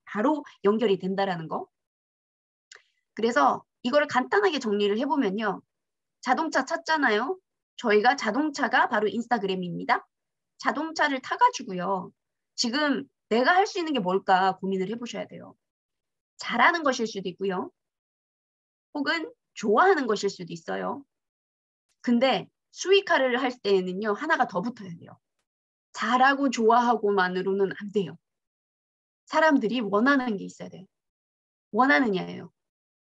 A: 바로 연결이 된다라는 거. 그래서 이거를 간단하게 정리를 해보면요. 자동차 찾잖아요. 저희가 자동차가 바로 인스타그램입니다. 자동차를 타가지고요. 지금 내가 할 수 있는 게 뭘까 고민을 해보셔야 돼요. 잘하는 것일 수도 있고요. 혹은 좋아하는 것일 수도 있어요. 근데 수익화를 할 때에는요. 하나가 더 붙어야 돼요. 잘하고 좋아하고만으로는 안 돼요. 사람들이 원하는 게 있어야 돼요. 원하느냐예요.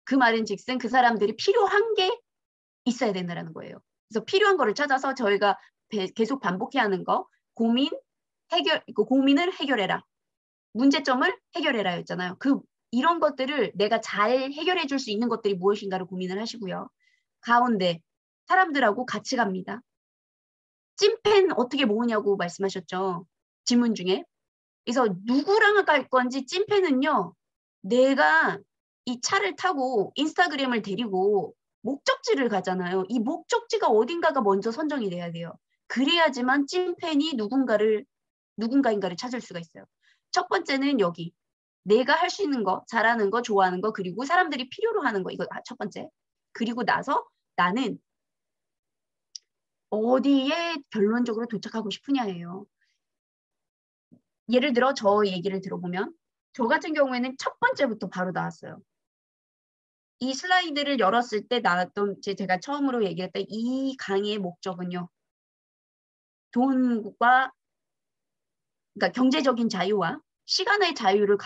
A: 그 말인 즉슨 그 사람들이 필요한 게 있어야 된다는 거예요. 그래서 필요한 거를 찾아서 저희가 계속 반복해야 하는 거, 고민을 해결해라. 문제점을 해결해라 였잖아요. 이런 것들을 내가 잘 해결해 줄 수 있는 것들이 무엇인가를 고민을 하시고요. 가운데 사람들하고 같이 갑니다. 찐팬 어떻게 모으냐고 말씀하셨죠. 질문 중에. 그래서 누구랑 갈 건지 찐팬은요. 내가 이 차를 타고 인스타그램을 데리고 목적지를 가잖아요. 이 목적지가 어딘가가 먼저 선정이 돼야 돼요. 그래야지만 찐팬이 누군가인가를 찾을 수가 있어요. 첫 번째는 여기. 내가 할 수 있는 거, 잘하는 거, 좋아하는 거, 그리고 사람들이 필요로 하는 거. 이거 첫 번째. 그리고 나서 나는 어디에 결론적으로 도착하고 싶으냐예요. 예를 들어 저 얘기를 들어보면 저 같은 경우에는 첫 번째부터 바로 나왔어요. 이 슬라이드를 열었을 때 나왔던 제가 처음으로 얘기했던 이 강의의 목적은요. 돈과 그러니까 경제적인 자유와 시간의 자유를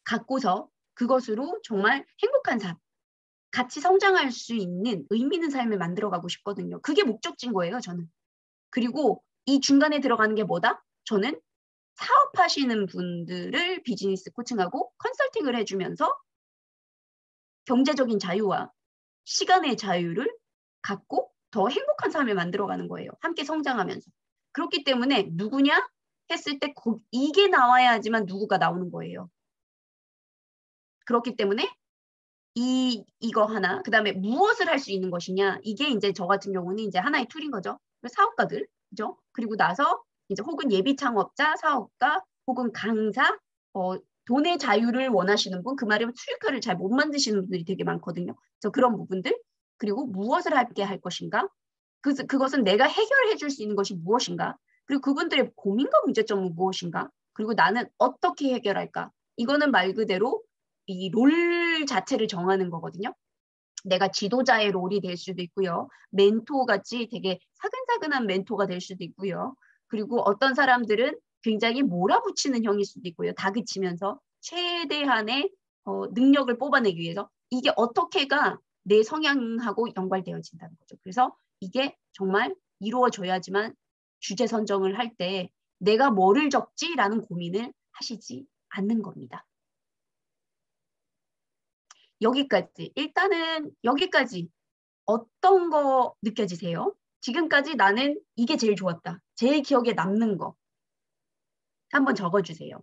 A: 갖고서 그것으로 정말 행복한 삶, 같이 성장할 수 있는 의미 있는 삶을 만들어가고 싶거든요. 그게 목적지인 거예요, 저는. 그리고 이 중간에 들어가는 게 뭐다? 저는 사업하시는 분들을 비즈니스 코칭하고 컨설팅을 해주면서 경제적인 자유와 시간의 자유를 갖고 더 행복한 삶을 만들어가는 거예요. 함께 성장하면서. 그렇기 때문에 누구냐 했을 때 이게 나와야지만 누구가 나오는 거예요. 그렇기 때문에 이거 하나, 그 다음에 무엇을 할 수 있는 것이냐. 이게 이제 저 같은 경우는 이제 하나의 툴인 거죠. 사업가들, 그죠? 그리고 나서 이제 혹은 예비 창업자, 사업가, 혹은 강사, 돈의 자유를 원하시는 분, 그 말이면 수익화를 잘 못 만드시는 분들이 되게 많거든요. 그래서 그런 부분들, 그리고 무엇을 함께 할 것인가? 그것은 내가 해결해 줄 수 있는 것이 무엇인가? 그리고 그분들의 고민과 문제점은 무엇인가? 그리고 나는 어떻게 해결할까? 이거는 말 그대로 이 롤 자체를 정하는 거거든요. 내가 지도자의 롤이 될 수도 있고요. 멘토 같이 되게 사근사근한 멘토가 될 수도 있고요. 그리고 어떤 사람들은 굉장히 몰아붙이는 형일 수도 있고요. 다그치면서 최대한의 능력을 뽑아내기 위해서 이게 어떻게가 내 성향하고 연관되어진다는 거죠. 그래서 이게 정말 이루어져야지만 주제 선정을 할 때 내가 뭐를 적지라는 고민을 하시지 않는 겁니다. 여기까지. 일단은 여기까지 어떤 거 느껴지세요? 지금까지 나는 이게 제일 좋았다. 제일 기억에 남는 거. 한번 적어주세요.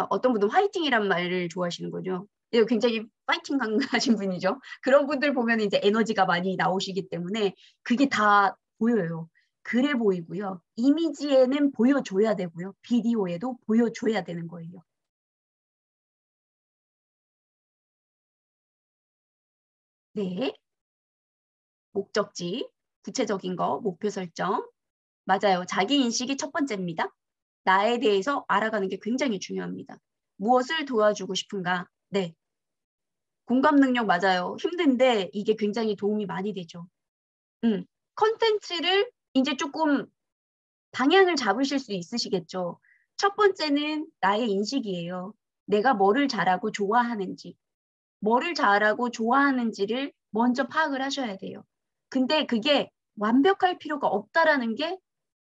A: 어떤 분은 화이팅이란 말을 좋아하시는 거죠. 굉장히 파이팅 하신 분이죠. 그런 분들 보면 이제 에너지가 많이 나오시기 때문에 그게 다 보여요. 그래 보이고요. 이미지에는 보여줘야 되고요. 비디오에도 보여줘야 되는 거예요. 네. 목적지, 구체적인 거, 목표 설정. 맞아요. 자기 인식이 첫 번째입니다. 나에 대해서 알아가는 게 굉장히 중요합니다. 무엇을 도와주고 싶은가? 네. 공감 능력 맞아요. 힘든데 이게 굉장히 도움이 많이 되죠. 컨텐츠를 이제 조금 방향을 잡으실 수 있으시겠죠. 첫 번째는 나의 인식이에요. 내가 뭐를 잘하고 좋아하는지, 뭐를 잘하고 좋아하는지를 먼저 파악을 하셔야 돼요. 근데 그게 완벽할 필요가 없다라는 게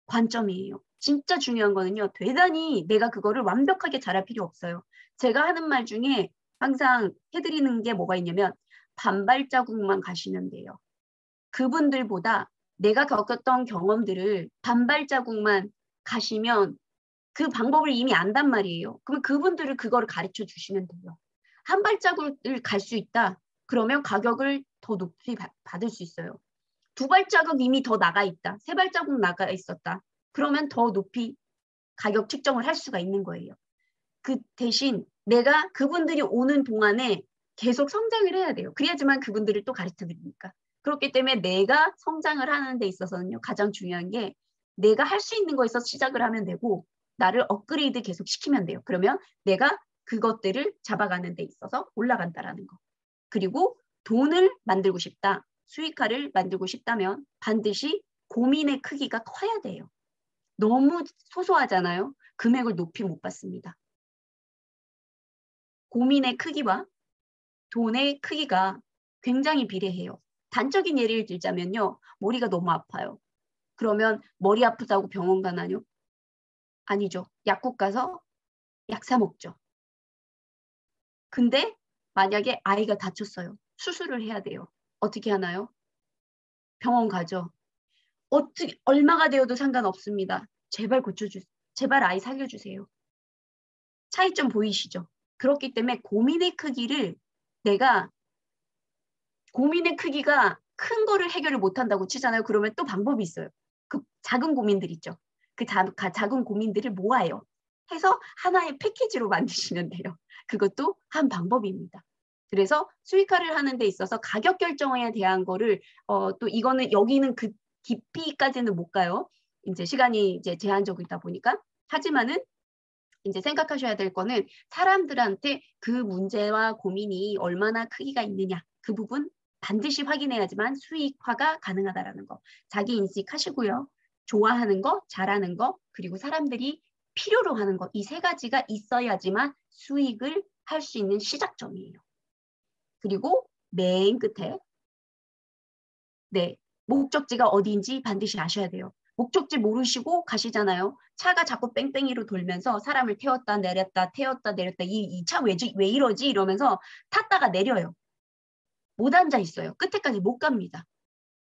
A: 관점이에요. 진짜 중요한 거는요. 대단히 내가 그거를 완벽하게 잘할 필요 없어요. 제가 하는 말 중에 항상 해드리는 게 뭐가 있냐면 반발자국만 가시면 돼요. 그분들보다 내가 겪었던 경험들을 반발자국만 가시면 그 방법을 이미 안단 말이에요. 그러면 그분들을 그거를 가르쳐 주시면 돼요. 한 발자국을 갈 수 있다. 그러면 가격을 더 높이 받을 수 있어요. 두 발자국 이미 더 나가 있다. 세 발자국 나가 있었다. 그러면 더 높이 가격 측정을 할 수가 있는 거예요. 그 대신 내가 그분들이 오는 동안에 계속 성장을 해야 돼요. 그래야지만 그분들을 또 가르쳐 드리니까. 그렇기 때문에 내가 성장을 하는 데 있어서는요. 가장 중요한 게 내가 할 수 있는 거에서 시작을 하면 되고 나를 업그레이드 계속 시키면 돼요. 그러면 내가 그것들을 잡아가는 데 있어서 올라간다라는 거. 그리고 돈을 만들고 싶다. 수익화를 만들고 싶다면 반드시 고민의 크기가 커야 돼요. 너무 소소하잖아요. 금액을 높이 못 받습니다. 고민의 크기와 돈의 크기가 굉장히 비례해요. 단적인 예를 들자면요. 머리가 너무 아파요. 그러면 머리 아프다고 병원 가나요? 아니죠. 약국 가서 약 사 먹죠. 근데 만약에 아이가 다쳤어요. 수술을 해야 돼요. 어떻게 하나요? 병원 가죠. 어떻게 얼마가 되어도 상관없습니다. 제발 고쳐주세요. 제발 아이 살려주세요. 차이점 보이시죠? 그렇기 때문에 고민의 크기를 내가 고민의 크기가 큰 거를 해결을 못한다고 치잖아요. 그러면 또 방법이 있어요. 그 작은 고민들 있죠. 그 작은 고민들을 모아요. 해서 하나의 패키지로 만드시면 돼요. 그것도 한 방법입니다. 그래서 수익화를 하는 데 있어서 가격 결정에 대한 거를 또 이거는 여기는 그 깊이까지는 못 가요. 이제 시간이 이제 제한적이다 보니까. 하지만은 이제 생각하셔야 될 거는 사람들한테 그 문제와 고민이 얼마나 크기가 있느냐. 그 부분 반드시 확인해야지만 수익화가 가능하다라는 거. 자기 인식하시고요. 좋아하는 거, 잘하는 거, 그리고 사람들이 필요로 하는 거. 이 세 가지가 있어야지만 수익을 할 수 있는 시작점이에요. 그리고 맨 끝에 네, 목적지가 어디인지 반드시 아셔야 돼요. 목적지 모르시고 가시잖아요. 차가 자꾸 뺑뺑이로 돌면서 사람을 태웠다 내렸다 태웠다 내렸다 이 차 왜 이러지 이러면서 탔다가 내려요. 못 앉아 있어요. 끝에까지 못 갑니다.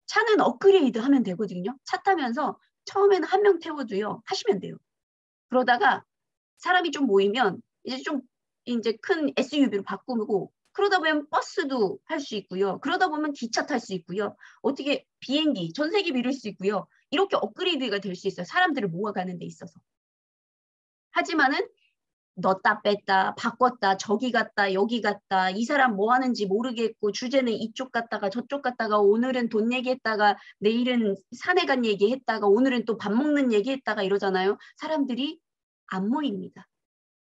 A: 차는 업그레이드 하면 되거든요. 차 타면서 처음에는 한 명 태워도요. 하시면 돼요. 그러다가 사람이 좀 모이면 이제 큰 SUV로 바꾸고 그러다 보면 버스도 할 수 있고요. 그러다 보면 기차 탈 수 있고요. 어떻게 비행기, 전세기 밀을 수 있고요. 이렇게 업그레이드가 될 수 있어요. 사람들을 모아가는 데 있어서. 하지만은 넣었다 뺐다 바꿨다 저기 갔다 여기 갔다 이 사람 뭐 하는지 모르겠고 주제는 이쪽 갔다가 저쪽 갔다가 오늘은 돈 얘기했다가 내일은 산에 간 얘기했다가 오늘은 또 밥 먹는 얘기했다가 이러잖아요. 사람들이 안 모입니다.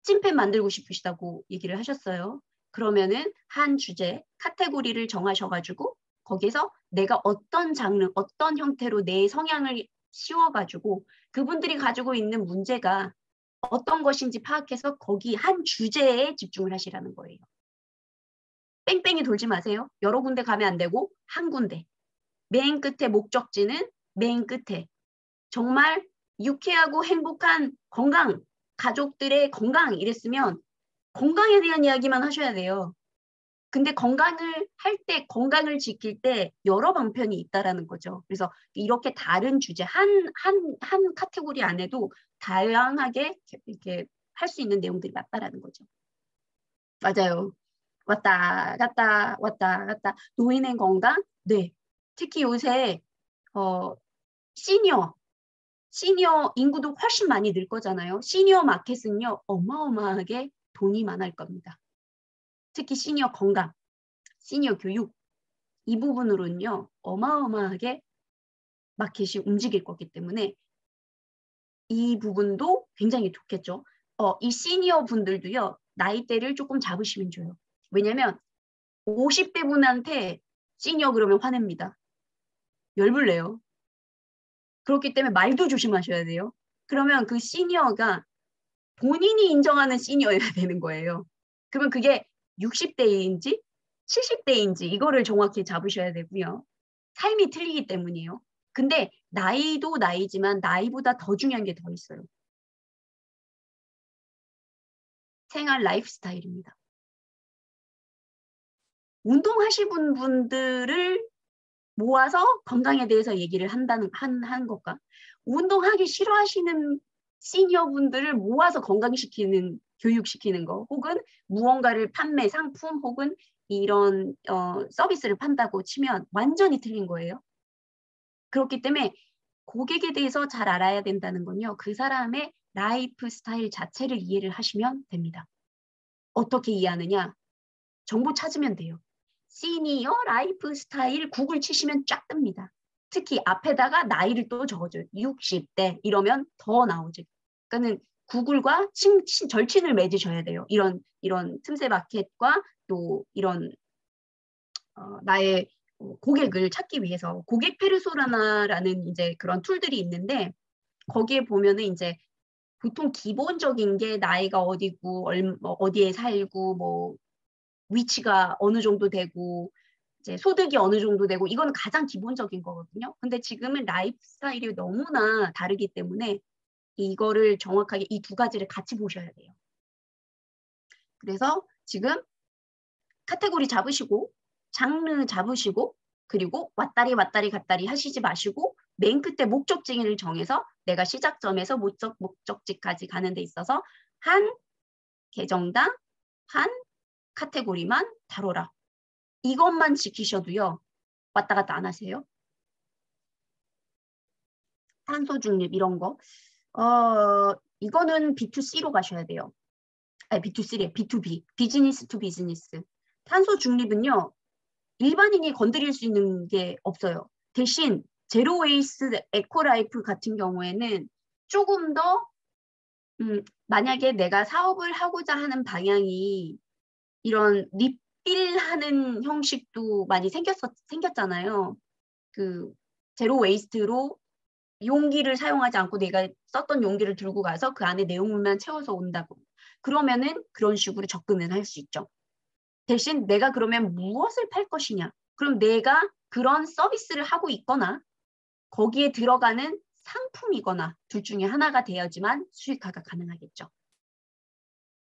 A: 찐팬 만들고 싶으시다고 얘기를 하셨어요. 그러면은 한 주제, 카테고리를 정하셔가지고 거기서 내가 어떤 장르, 어떤 형태로 내 성향을 씌워가지고 그분들이 가지고 있는 문제가 어떤 것인지 파악해서 거기 한 주제에 집중을 하시라는 거예요. 뺑뺑이 돌지 마세요. 여러 군데 가면 안 되고 한 군데. 맨 끝에 목적지는 맨 끝에. 정말 유쾌하고 행복한 건강, 가족들의 건강 이랬으면 건강에 대한 이야기만 하셔야 돼요. 근데 건강을 할 때, 건강을 지킬 때 여러 방편이 있다라는 거죠. 그래서 이렇게 다른 주제, 한 카테고리 안에도 다양하게 이렇게 할 수 있는 내용들이 맞다라는 거죠. 맞아요. 왔다 갔다 왔다 갔다. 노인의 건강? 네. 특히 요새 어, 시니어 시니어 인구도 훨씬 많이 늘 거잖아요. 시니어 마켓은요, 어마어마하게 돈이 많을 겁니다. 특히 시니어 건강, 시니어 교육, 이 부분으로는요, 어마어마하게 마켓이 움직일 거기 때문에 이 부분도 굉장히 좋겠죠. 이 시니어 분들도요, 나이대를 조금 잡으시면 좋아요. 왜냐면 50대 분한테 시니어 그러면 화냅니다. 열불내요. 그렇기 때문에 말도 조심하셔야 돼요. 그러면 그 시니어가 본인이 인정하는 시니어여야 되는 거예요. 그러면 그게 60대인지 70대인지 이거를 정확히 잡으셔야 되고요. 삶이 틀리기 때문이에요. 근데 나이도 나이지만 나이보다 더 중요한 게 더 있어요. 생활 라이프 스타일입니다. 운동하시는 분들을 모아서 건강에 대해서 얘기를 한 것과 운동하기 싫어하시는 시니어분들을 모아서 건강시키는 교육시키는 거 혹은 무언가를 판매 상품 혹은 이런 서비스를 판다고 치면 완전히 틀린 거예요. 그렇기 때문에 고객에 대해서 잘 알아야 된다는 건요. 그 사람의 라이프 스타일 자체를 이해를 하시면 됩니다. 어떻게 이해하느냐? 정보 찾으면 돼요. 시니어 라이프 스타일 구글 치시면 쫙 뜹니다. 특히 앞에다가 나이를 또 적어줘요. 60대 이러면 더 나오죠. 그러니까는 구글과 절친을 맺으셔야 돼요. 이런 틈새 마켓과 또 이런 나의 고객을 찾기 위해서 고객 페르소나라는 이제 그런 툴들이 있는데 거기에 보면은 이제 보통 기본적인 게 나이가 어디고 어디에 살고 뭐 위치가 어느 정도 되고 이제 소득이 어느 정도 되고 이거는 가장 기본적인 거거든요. 근데 지금은 라이프 스타일이 너무나 다르기 때문에 이거를 정확하게 이 두 가지를 같이 보셔야 돼요. 그래서 지금 카테고리 잡으시고 장르 잡으시고 그리고 왔다리 갔다리 하시지 마시고 맨 끝에 목적지를 정해서 내가 시작점에서 목적지까지 가는 데 있어서 한 계정당 한 카테고리만 다뤄라. 이것만 지키셔도요. 왔다 갔다 안 하세요. 탄소 중립 이런 거. 이거는 B2C로 가셔야 돼요. 아니, B2C래. B2B. 비즈니스 투 비즈니스. 탄소 중립은요. 일반인이 건드릴 수 있는 게 없어요. 대신 제로 웨이스 에코라이프 같은 경우에는 조금 더 만약에 내가 사업을 하고자 하는 방향이 이런 리필하는 형식도 많이 생겼잖아요. 그 제로 웨이스트로 용기를 사용하지 않고 내가 썼던 용기를 들고 가서 그 안에 내용물만 채워서 온다고. 그러면은 그런 식으로 접근을 할 수 있죠. 대신 내가 그러면 무엇을 팔 것이냐. 그럼 내가 그런 서비스를 하고 있거나 거기에 들어가는 상품이거나 둘 중에 하나가 되어야지만 수익화가 가능하겠죠.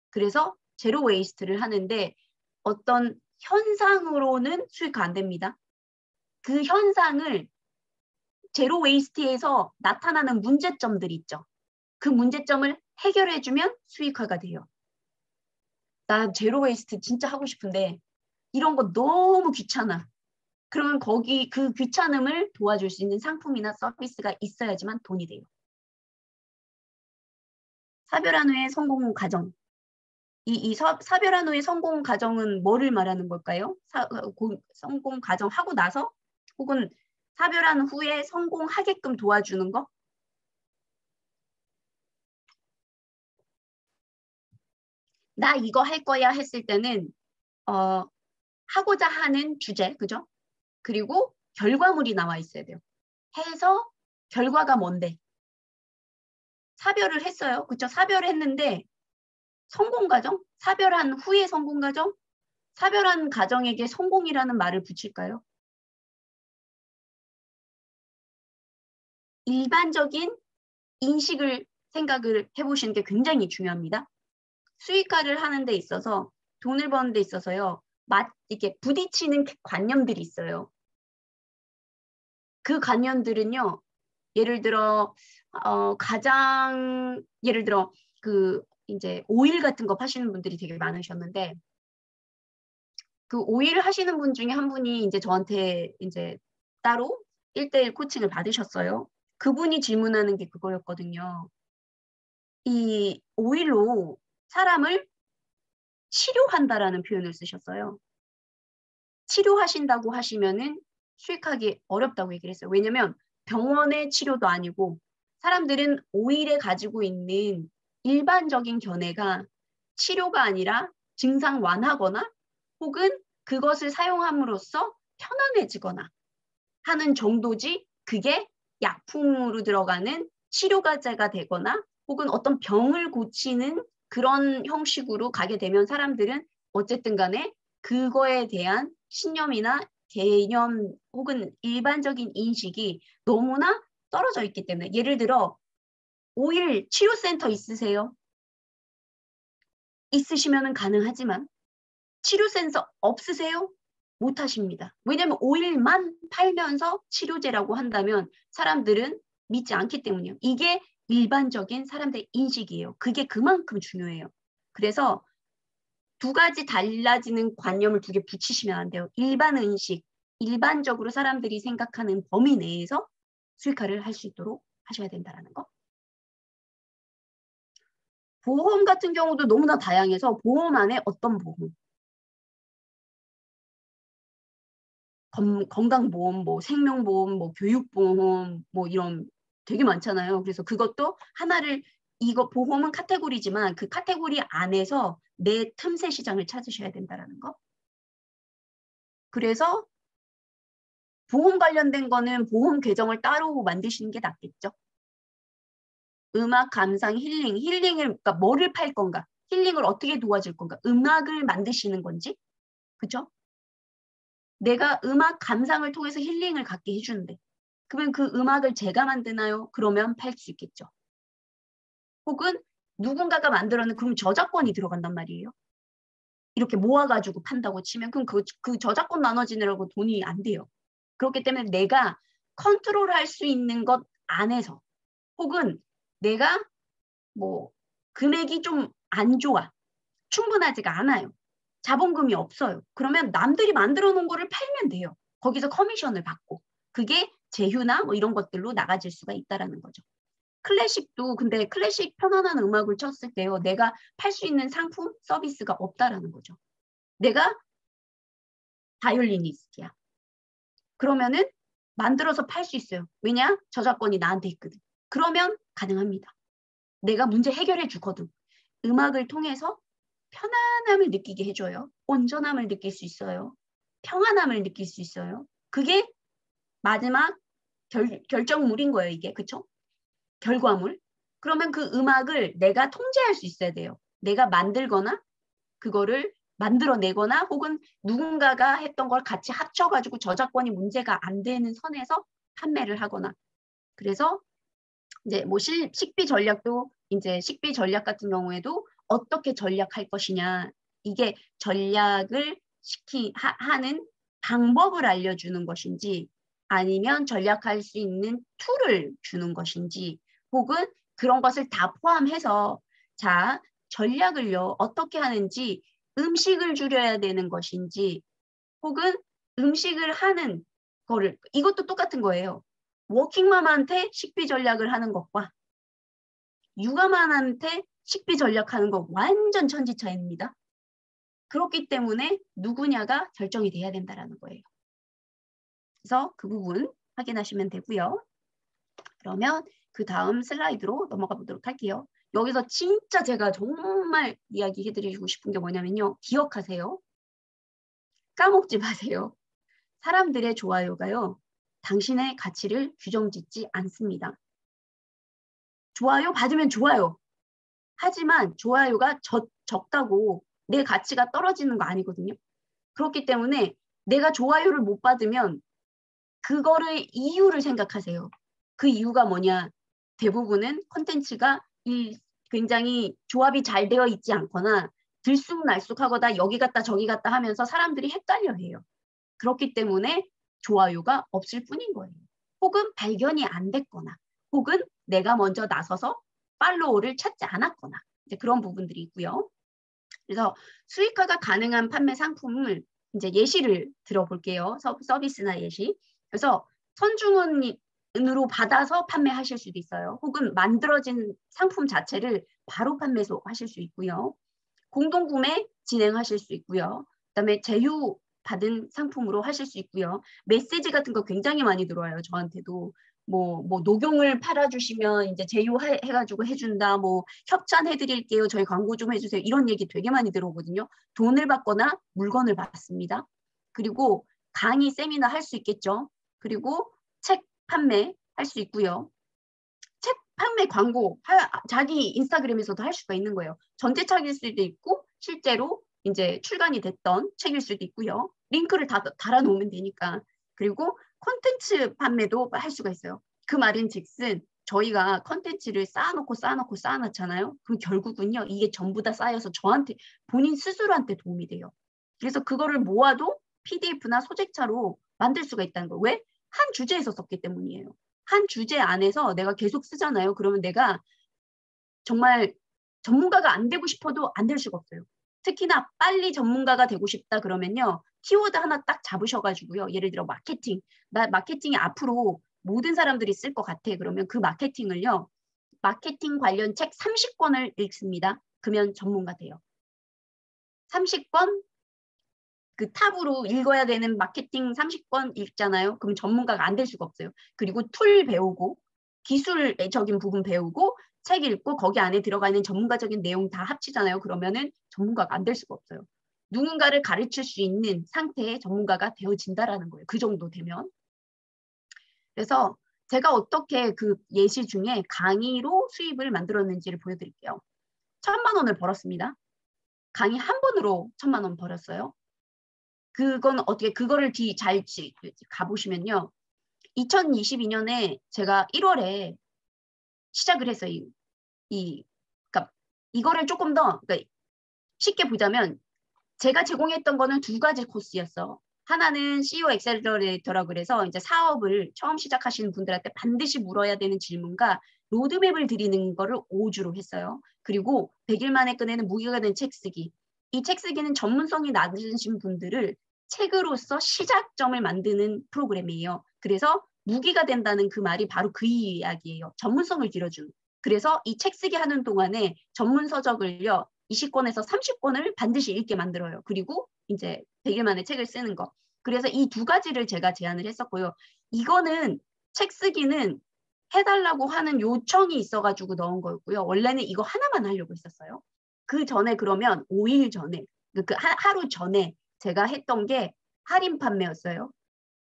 A: 그래서 제로 웨이스트를 하는데 어떤 현상으로는 수익화 안 됩니다. 그 현상을 제로 웨이스트에서 나타나는 문제점들이 있죠. 그 문제점을 해결해주면 수익화가 돼요. 나 제로 웨이스트 진짜 하고 싶은데 이런 거 너무 귀찮아. 그러면 거기 그 귀찮음을 도와줄 수 있는 상품이나 서비스가 있어야지만 돈이 돼요. 사별한 후의 성공 과정. 사별한 후의 성공 과정은 뭐를 말하는 걸까요? 성공 과정 하고 나서 혹은 사별한 후에 성공하게끔 도와주는 거? 나 이거 할 거야 했을 때는 하고자 하는 주제, 그죠? 그리고 결과물이 나와 있어야 돼요. 해서 결과가 뭔데? 사별을 했어요. 그쵸? 사별을 했는데 성공 과정? 사별한 후의 성공 과정? 사별한 가정에게 성공이라는 말을 붙일까요? 일반적인 인식을 생각을 해보시는 게 굉장히 중요합니다. 수익화를 하는 데 있어서 돈을 버는 데 있어서요. 이렇게 부딪히는 관념들이 있어요. 그 관념들은요. 예를 들어 예를 들어 그 이제 오일 같은 거 파시는 분들이 되게 많으셨는데 그 오일 하시는 분 중에 한 분이 이제 저한테 이제 따로 1대1 코칭을 받으셨어요. 그분이 질문하는 게 그거였거든요. 이 오일로 사람을 치료한다라는 표현을 쓰셨어요. 치료하신다고 하시면은 수익하기 어렵다고 얘기를 했어요. 왜냐면 병원의 치료도 아니고 사람들은 오일에 가지고 있는 일반적인 견해가 치료가 아니라 증상 완화거나 혹은 그것을 사용함으로써 편안해지거나 하는 정도지 그게 약품으로 들어가는 치료가제가 되거나 혹은 어떤 병을 고치는 그런 형식으로 가게 되면 사람들은 어쨌든 간에 그거에 대한 신념이나 개념 혹은 일반적인 인식이 너무나 떨어져 있기 때문에 예를 들어 오일 치료센터 있으세요? 있으시면 가능하지만 치료센서 없으세요? 못 하십니다. 왜냐하면 오일만 팔면서 치료제라고 한다면 사람들은 믿지 않기 때문이에요. 이게 일반적인 사람들의 인식이에요. 그게 그만큼 중요해요. 그래서 두 가지 달라지는 관념을 두 개 붙이시면 안 돼요. 일반 인식, 일반적으로 사람들이 생각하는 범위 내에서 수익화를 할 수 있도록 하셔야 된다는 거. 보험 같은 경우도 너무나 다양해서 보험 안에 어떤 보험, 건강보험, 뭐 생명보험, 뭐 교육보험, 뭐 이런 되게 많잖아요. 그래서 그것도 하나를 이거 보험은 카테고리지만 그 카테고리 안에서 내 틈새 시장을 찾으셔야 된다는 거. 그래서 보험 관련된 거는 보험 계정을 따로 만드시는 게 낫겠죠. 음악, 감상, 힐링을 그러니까 뭐를 팔 건가? 힐링을 어떻게 도와줄 건가? 음악을 만드시는 건지, 그렇죠? 내가 음악 감상을 통해서 힐링을 갖게 해주는데 그러면 그 음악을 제가 만드나요? 그러면 팔 수 있겠죠. 혹은 누군가가 만들어낸 그럼 저작권이 들어간단 말이에요. 이렇게 모아가지고 판다고 치면 그럼 그 저작권 나눠지느라고 돈이 안 돼요. 그렇기 때문에 내가 컨트롤할 수 있는 것 안에서 혹은 내가 뭐 금액이 좀 안 좋아. 충분하지가 않아요. 자본금이 없어요. 그러면 남들이 만들어 놓은 거를 팔면 돼요. 거기서 커미션을 받고. 그게 제휴나 뭐 이런 것들로 나가질 수가 있다라는 거죠. 클래식도 근데 클래식 편안한 음악을 쳤을 때요. 내가 팔 수 있는 상품, 서비스가 없다라는 거죠. 내가 바이올리니스트야. 그러면은 만들어서 팔 수 있어요. 왜냐? 저작권이 나한테 있거든. 그러면 가능합니다. 내가 문제 해결해 주거든. 음악을 통해서 편안함을 느끼게 해줘요. 온전함을 느낄 수 있어요. 평안함을 느낄 수 있어요. 그게 마지막 결정물인 거예요, 이게. 그쵸? 결과물. 그러면 그 음악을 내가 통제할 수 있어야 돼요. 내가 만들거나 그거를 만들어내거나 혹은 누군가가 했던 걸 같이 합쳐가지고 저작권이 문제가 안 되는 선에서 판매를 하거나. 그래서 이제 뭐 식비 전략도 이제 식비 전략 같은 경우에도 어떻게 전략할 것이냐. 이게 전략을 하는 방법을 알려주는 것인지 아니면 전략할 수 있는 툴을 주는 것인지 혹은 그런 것을 다 포함해서 자, 전략을요, 어떻게 하는지 음식을 줄여야 되는 것인지 혹은 음식을 하는 거를 이것도 똑같은 거예요. 워킹맘한테 식비 전략을 하는 것과 육아맘한테 식비 전략하는 거 완전 천지차이입니다. 그렇기 때문에 누구냐가 결정이 돼야 된다는 거예요. 그래서 그 부분 확인하시면 되고요. 그러면 그 다음 슬라이드로 넘어가 보도록 할게요. 여기서 진짜 제가 정말 이야기해드리고 싶은 게 뭐냐면요. 기억하세요. 까먹지 마세요. 사람들의 좋아요가요. 당신의 가치를 규정짓지 않습니다. 좋아요 받으면 좋아요. 하지만 좋아요가 적다고 내 가치가 떨어지는 거 아니거든요. 그렇기 때문에 내가 좋아요를 못 받으면 그거를 이유를 생각하세요. 그 이유가 뭐냐. 대부분은 콘텐츠가 굉장히 조합이 잘 되어 있지 않거나 들쑥날쑥하거나 여기 갔다 저기 갔다 하면서 사람들이 헷갈려해요. 그렇기 때문에 좋아요가 없을 뿐인 거예요. 혹은 발견이 안 됐거나 혹은 내가 먼저 나서서 팔로우를 찾지 않았거나 이제 그런 부분들이 있고요. 그래서 수익화가 가능한 판매 상품을 이제 예시를 들어볼게요. 서비스나 예시. 그래서 선중원으로 받아서 판매하실 수도 있어요. 혹은 만들어진 상품 자체를 바로 판매소 하실 수 있고요. 공동구매 진행하실 수 있고요. 그다음에 제휴 받은 상품으로 하실 수 있고요. 메시지 같은 거 굉장히 많이 들어와요. 저한테도. 뭐 녹용을 팔아주시면 이제 제휴해가지고 해준다. 뭐 협찬해드릴게요. 저희 광고 좀 해주세요. 이런 얘기 되게 많이 들어오거든요. 돈을 받거나 물건을 받습니다. 그리고 강의, 세미나 할 수 있겠죠. 그리고 책 판매 할 수 있고요. 책 판매 광고 자기 인스타그램에서도 할 수가 있는 거예요. 전자책일 수도 있고 실제로 이제 출간이 됐던 책일 수도 있고요. 링크를 다 달아놓으면 되니까. 그리고 콘텐츠 판매도 할 수가 있어요. 그 말인즉슨 저희가 콘텐츠를 쌓아놓잖아요. 그럼 결국은요, 이게 전부 다 쌓여서 저한테, 본인 스스로한테 도움이 돼요. 그래서 그거를 모아도 PDF나 소재차로 만들 수가 있다는 거예요. 왜? 한 주제에서 썼기 때문이에요. 한 주제 안에서 내가 계속 쓰잖아요. 그러면 내가 정말 전문가가 안 되고 싶어도 안 될 수가 없어요. 특히나 빨리 전문가가 되고 싶다 그러면요. 키워드 하나 딱 잡으셔가지고요. 예를 들어 마케팅. 나 마케팅이 앞으로 모든 사람들이 쓸 것 같아. 그러면 그 마케팅을요. 마케팅 관련 책 30권을 읽습니다. 그러면 전문가 돼요. 30권 그 탑으로 읽어야 되는 마케팅 30권 읽잖아요. 그럼 전문가가 안 될 수가 없어요. 그리고 툴 배우고 기술적인 부분 배우고 책 읽고 거기 안에 들어가 있는 전문가적인 내용 다 합치잖아요. 그러면은 전문가가 안 될 수가 없어요. 누군가를 가르칠 수 있는 상태의 전문가가 되어진다라는 거예요. 그 정도 되면. 그래서 제가 어떻게 그 예시 중에 강의로 수입을 만들었는지를 보여드릴게요. 1,000만 원을 벌었습니다. 강의 한 번으로 1,000만 원 벌었어요. 그건 어떻게 그거를 잘 가보시면요. 2022년에 제가 1월에 시작을 했어요. 그러니까 이거를 조금 더 그러니까 쉽게 보자면 제가 제공했던 거는 두 가지 코스였어. 하나는 CEO 엑셀러레이터라고 그래서 이제 사업을 처음 시작하시는 분들한테 반드시 물어야 되는 질문과 로드맵을 드리는 거를 5주로 했어요. 그리고 100일 만에 꺼내는 무기가 된 책 쓰기. 이 책 쓰기는 전문성이 낮으신 분들을 책으로서 시작점을 만드는 프로그램이에요. 그래서 무기가 된다는 그 말이 바로 그 이야기예요. 전문성을 길러주는. 그래서 이 책 쓰기 하는 동안에 전문 서적을요. 20권에서 30권을 반드시 읽게 만들어요. 그리고 이제 100일 만에 책을 쓰는 거. 그래서 이 두 가지를 제가 제안을 했었고요. 이거는 책 쓰기는 해달라고 하는 요청이 있어가지고 넣은 거였고요. 원래는 이거 하나만 하려고 했었어요. 그 전에 그러면 5일 전에, 하루 전에 제가 했던 게 할인 판매였어요.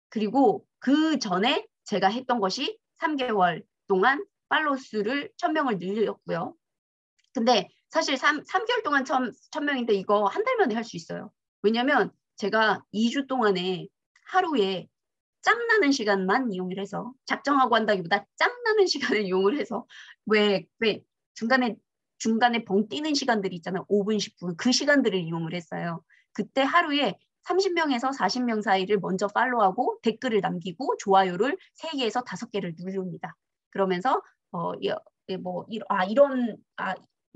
A: 그리고 그 전에 제가 했던 것이 3개월 동안 팔로우 수를 1,000명을 늘렸고요. 근데 사실 3개월 동안 1,000명인데 이거 한 달 만에 할 수 있어요. 왜냐면 제가 2주 동안에 하루에 짬나는 시간만 이용을 해서 작정하고 한다기보다 짬나는 시간을 이용을 해서 왜 중간에 벙 뛰는 시간들이 있잖아요. 5분, 10분. 그 시간들을 이용을 했어요. 그때 하루에 30명에서 40명 사이를 먼저 팔로우하고 댓글을 남기고 좋아요를 3개에서 5개를 누릅니다. 그러면서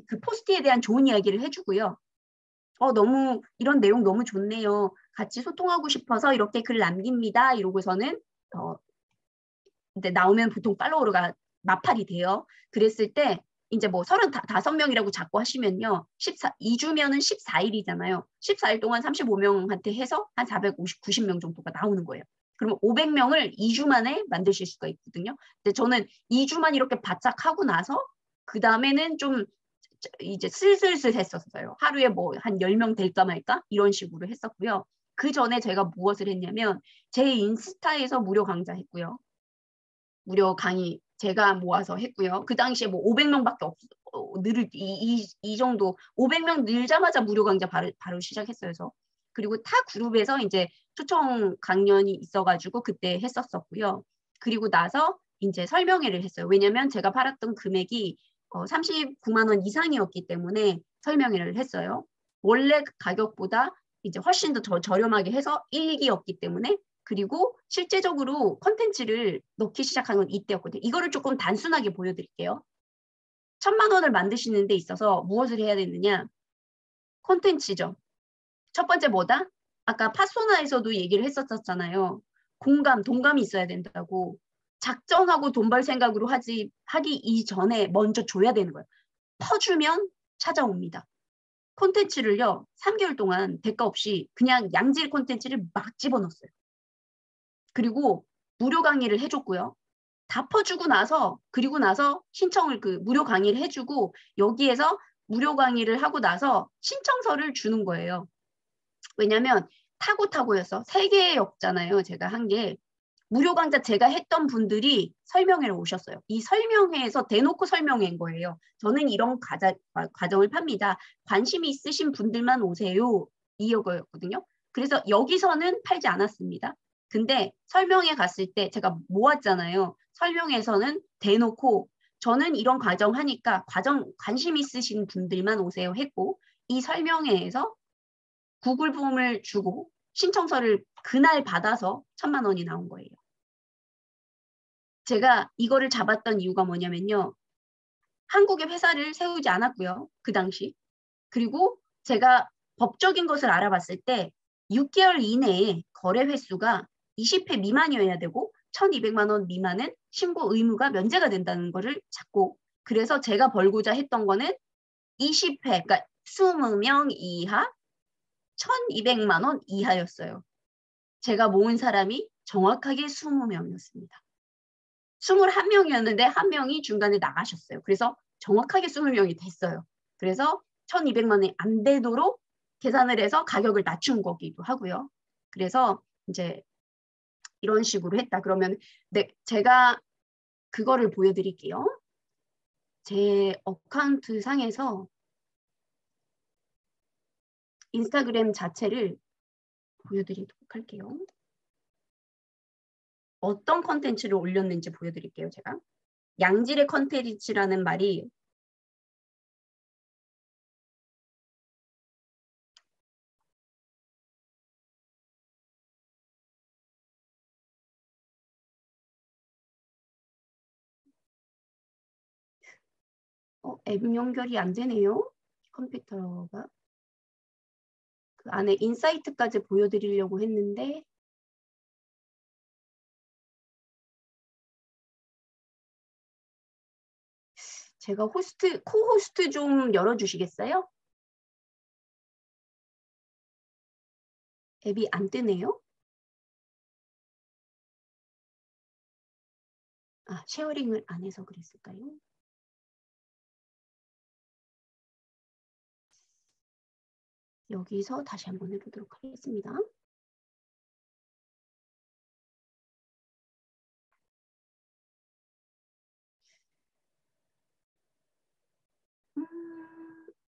A: 그 포스트에 대한 좋은 이야기를 해주고요. 너무 이런 내용 너무 좋네요. 같이 소통하고 싶어서 이렇게 글 남깁니다. 이러고서는 이제 나오면 보통 팔로워가 마팔이 돼요. 그랬을 때 이제 뭐 35명이라고 자꾸 하시면요. 2주면은 14일이잖아요. 14일 동안 35명한테 해서 한 450, 90명 정도가 나오는 거예요. 그러면 500명을 2주 만에 만드실 수가 있거든요. 근데 저는 2주만 이렇게 바짝 하고 나서 그 다음에는 좀 이제 슬슬슬 했었어요. 하루에 뭐 한 10명 될까 말까 이런 식으로 했었고요. 그 전에 제가 무엇을 했냐면 제 인스타에서 무료 강좌 했고요. 무료 강의 제가 모아서 했고요. 그 당시에 뭐 500명밖에 이 정도 500명 늘자마자 무료 강좌 바로 시작했어요. 저. 그리고 타 그룹에서 이제 초청 강연이 있어가지고 그때 했었었고요. 그리고 나서 이제 설명회를 했어요. 왜냐면 제가 팔았던 금액이 39만 원 이상이었기 때문에 설명회를 했어요. 원래 가격보다 이제 훨씬 더 저렴하게 해서 1기였기 때문에 그리고 실제적으로 콘텐츠를 넣기 시작한 건 이때였거든요. 이거를 조금 단순하게 보여드릴게요. 1,000만 원을 만드시는 데 있어서 무엇을 해야 되느냐? 콘텐츠죠. 첫 번째 뭐다? 아까 파소나에서도 얘기를 했었잖아요. 동감이 있어야 된다고. 작정하고 돈 벌 생각으로 하기 이전에 먼저 줘야 되는 거예요. 퍼주면 찾아옵니다. 콘텐츠를요. 3개월 동안 대가 없이 그냥 양질 콘텐츠를 막 집어넣었어요. 그리고 무료 강의를 해줬고요. 다 퍼주고 나서 그리고 나서 신청을 무료 강의를 해주고 여기에서 무료 강의를 하고 나서 신청서를 주는 거예요. 왜냐하면 타고였어. 3개였잖아요. 제가 한 게. 무료 강좌 제가 했던 분들이 설명회를 오셨어요. 이 설명회에서 대놓고 설명회인 거예요. 저는 이런 과정을 팝니다. 관심이 있으신 분들만 오세요. 이거였거든요. 그래서 여기서는 팔지 않았습니다. 근데 설명회 갔을 때 제가 모았잖아요. 설명회에서는 대놓고 저는 이런 과정 하니까 관심 있으신 분들만 오세요 했고, 이 설명회에서 구글 폼을 주고 신청서를 그날 받아서 1,000만 원이 나온 거예요. 제가 이거를 잡았던 이유가 뭐냐면요. 한국에 회사를 세우지 않았고요. 그 당시. 그리고 제가 법적인 것을 알아봤을 때 6개월 이내에 거래 횟수가 20회 미만이어야 되고 1,200만 원 미만은 신고 의무가 면제가 된다는 거를 찾고, 그래서 제가 벌고자 했던 거는 20회, 그러니까 20명 이하 1,200만 원 이하였어요. 제가 모은 사람이 정확하게 20명이었습니다. 21명이었는데 한 명이 중간에 나가셨어요. 그래서 정확하게 20명이 됐어요. 그래서 1,200만 원이 안 되도록 계산을 해서 가격을 낮춘 거기도 하고요. 그래서 이제 이런 식으로 했다. 그러면 네, 제가 그거를 보여드릴게요. 제 어카운트 상에서 인스타그램 자체를 보여드리도록 할게요. 어떤 컨텐츠를 올렸는지 보여드릴게요. 제가 양질의 컨텐츠라는 말이 앱 연결이 안 되네요. 컴퓨터가. 그 안에 인사이트까지 보여드리려고 했는데 제가 코호스트 좀 열어주시겠어요? 앱이 안 뜨네요. 아, 쉐어링을 안 해서 그랬을까요? 여기서 다시 한번 해보도록 하겠습니다.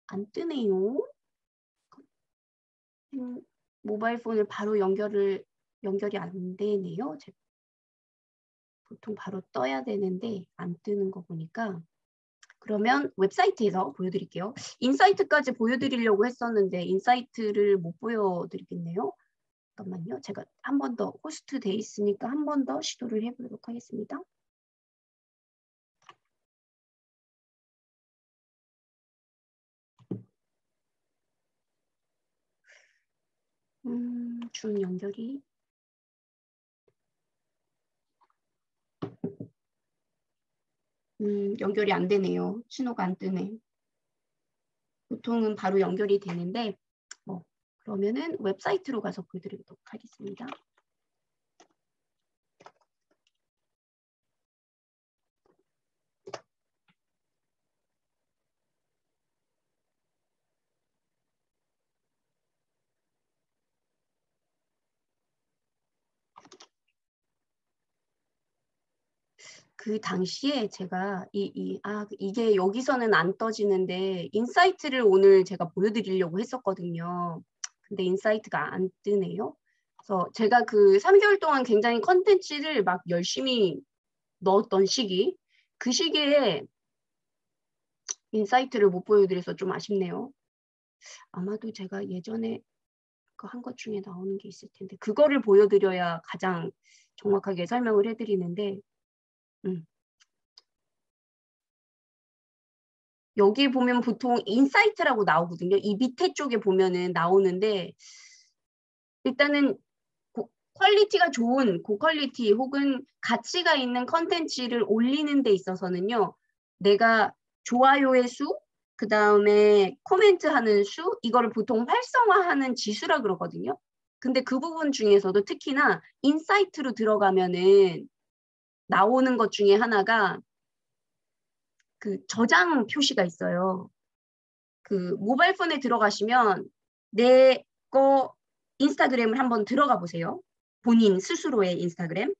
A: 안 뜨네요. 모바일 폰을 바로 연결이 안 되네요. 보통 바로 떠야 되는데 안 뜨는 거 보니까, 그러면 웹사이트에서 보여드릴게요. 인사이트까지 보여드리려고 했었는데 인사이트를 못 보여드리겠네요. 잠깐만요. 제가 한 번 더 호스트 돼 있으니까 한 번 더 시도를 해보도록 하겠습니다. 줌 연결이 연결이 안 되네요. 신호가 안 뜨네. 보통은 바로 연결이 되는데 그러면은 웹사이트로 가서 보여드리도록 하겠습니다. 그 당시에 제가 이게 여기서는 안 떠지는데 인사이트를 오늘 제가 보여드리려고 했었거든요. 근데 인사이트가 안 뜨네요. 그래서 제가 그 3개월 동안 굉장히 컨텐츠를 막 열심히 넣었던 시기, 그 시기에 인사이트를 못 보여드려서 좀 아쉽네요. 아마도 제가 예전에 한 것 중에 나오는 게 있을 텐데 그거를 보여드려야 가장 정확하게 설명을 해드리는데 여기 보면 보통 인사이트라고 나오거든요. 이 밑에 쪽에 보면은 나오는데 일단은 퀄리티가 좋은 고퀄리티 혹은 가치가 있는 컨텐츠를 올리는 데 있어서는요. 내가 좋아요의 수, 그 다음에 코멘트하는 수, 이거를 보통 활성화하는 지수라 그러거든요. 근데 그 부분 중에서도 특히나 인사이트로 들어가면은 나오는 것 중에 하나가 그 저장 표시가 있어요. 그 모바일 폰에 들어가시면 내 거 인스타그램을 한번 들어가 보세요. 본인 스스로의 인스타그램.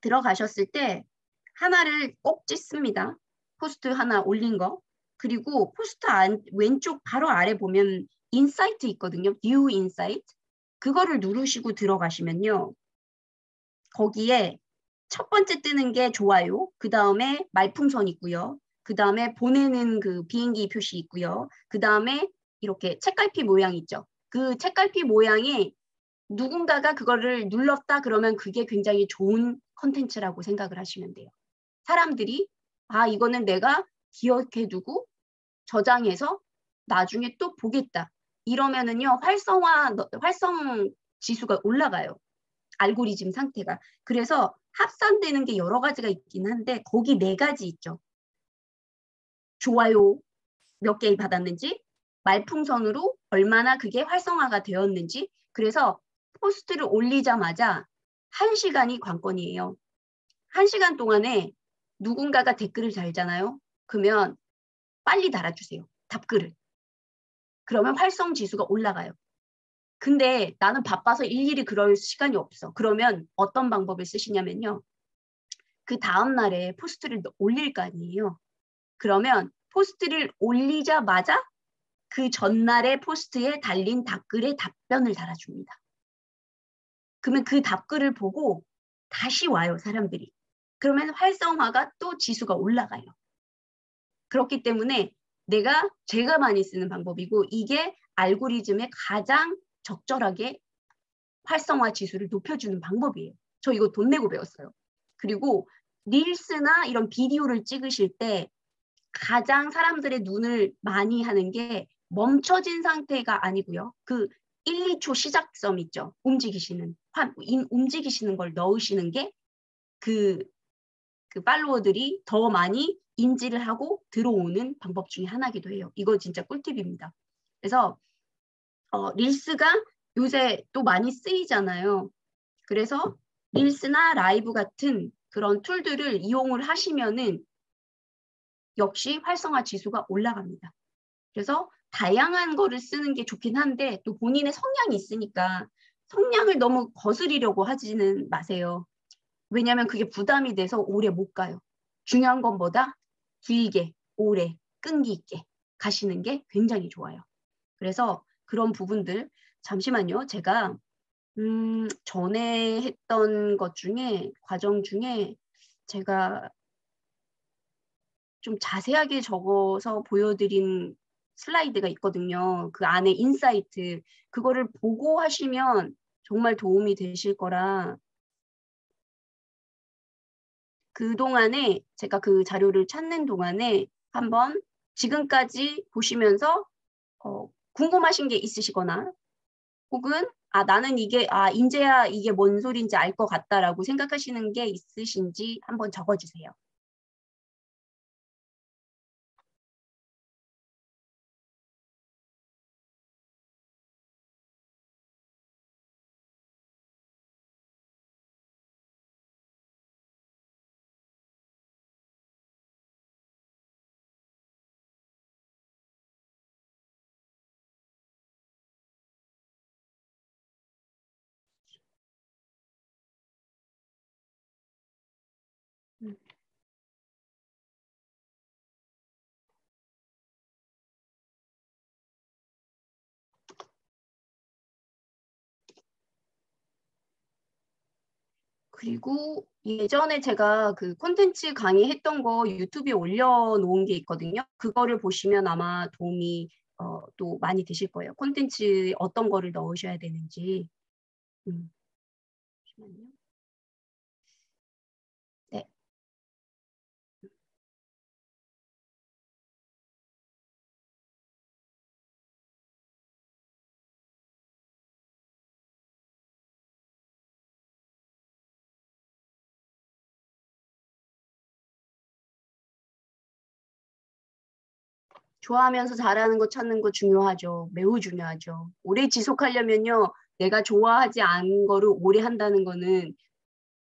A: 들어가셨을 때 하나를 꼭 찍습니다. 포스트 하나 올린 거. 그리고 포스트 왼쪽 바로 아래 보면 인사이트 있거든요. View Insight. 그거를 누르시고 들어가시면요. 거기에 첫 번째 뜨는 게 좋아요. 그 다음에 말풍선 있고요. 그 다음에 보내는 그 비행기 표시 있고요. 그 다음에 이렇게 책갈피 모양 있죠. 그 책갈피 모양에 누군가가 그거를 눌렀다 그러면 그게 굉장히 좋은 컨텐츠라고 생각을 하시면 돼요. 사람들이 아 이거는 내가 기억해두고 저장해서 나중에 또 보겠다. 이러면은요 활성 지수가 올라가요. 알고리즘 상태가. 그래서 합산되는 게 여러 가지가 있긴 한데 거기 4가지 있죠. 좋아요 몇 개 받았는지, 말풍선으로 얼마나 그게 활성화가 되었는지. 그래서 포스트를 올리자마자 1시간이 관건이에요. 1시간 동안에 누군가가 댓글을 달잖아요. 그러면 빨리 달아주세요. 답글을. 그러면 활성 지수가 올라가요. 근데 나는 바빠서 일일이 그럴 시간이 없어. 그러면 어떤 방법을 쓰시냐면요. 그 다음날에 포스트를 올릴 거 아니에요. 그러면 포스트를 올리자마자 그 전날의 포스트에 달린 답글에 답변을 달아줍니다. 그러면 그 답글을 보고 다시 와요, 사람들이. 그러면 활성화가 또 지수가 올라가요. 그렇기 때문에 제가 많이 쓰는 방법이고 이게 알고리즘에 가장 적절하게 활성화 지수를 높여주는 방법이에요. 저 이거 돈 내고 배웠어요. 그리고 릴스나 이런 비디오를 찍으실 때 가장 사람들의 눈을 많이 하는 게 멈춰진 상태가 아니고요. 그 1, 2초 시작점 있죠. 움직이시는 걸 넣으시는 게 그 팔로워들이 더 많이 인지를 하고 들어오는 방법 중에 하나이기도 해요. 이거 진짜 꿀팁입니다. 그래서 릴스가 요새 또 많이 쓰이잖아요. 그래서 릴스나 라이브 같은 그런 툴들을 이용을 하시면은 역시 활성화 지수가 올라갑니다. 그래서 다양한 거를 쓰는 게 좋긴 한데 또 본인의 성향이 있으니까 성향을 너무 거스리려고 하지는 마세요. 왜냐하면 그게 부담이 돼서 오래 못 가요. 중요한 건 뭐다? 길게, 오래, 끈기 있게 가시는 게 굉장히 좋아요. 그래서 그런 부분들 잠시만요. 제가 전에 했던 것 중에 과정 중에 제가 좀 자세하게 적어서 보여드린 슬라이드가 있거든요. 그 안에 인사이트 그거를 보고 하시면 정말 도움이 되실 거라 그동안에 제가 그 자료를 찾는 동안에 한번 지금까지 보시면서 궁금하신 게 있으시거나 혹은 나는 이게 인제야 이게 뭔 소리인지 알 것 같다라고 생각하시는 게 있으신지 한번 적어주세요. 그리고 예전에 제가 그 콘텐츠 강의했던 거 유튜브에 올려놓은 게 있거든요. 그거를 보시면 아마 도움이 또 많이 되실 거예요. 콘텐츠에 어떤 거를 넣으셔야 되는지. 잠시만요. 네. 좋아하면서 잘하는 거 찾는 거 중요하죠. 매우 중요하죠. 오래 지속하려면요. 내가 좋아하지 않은 거를 오래 한다는 거는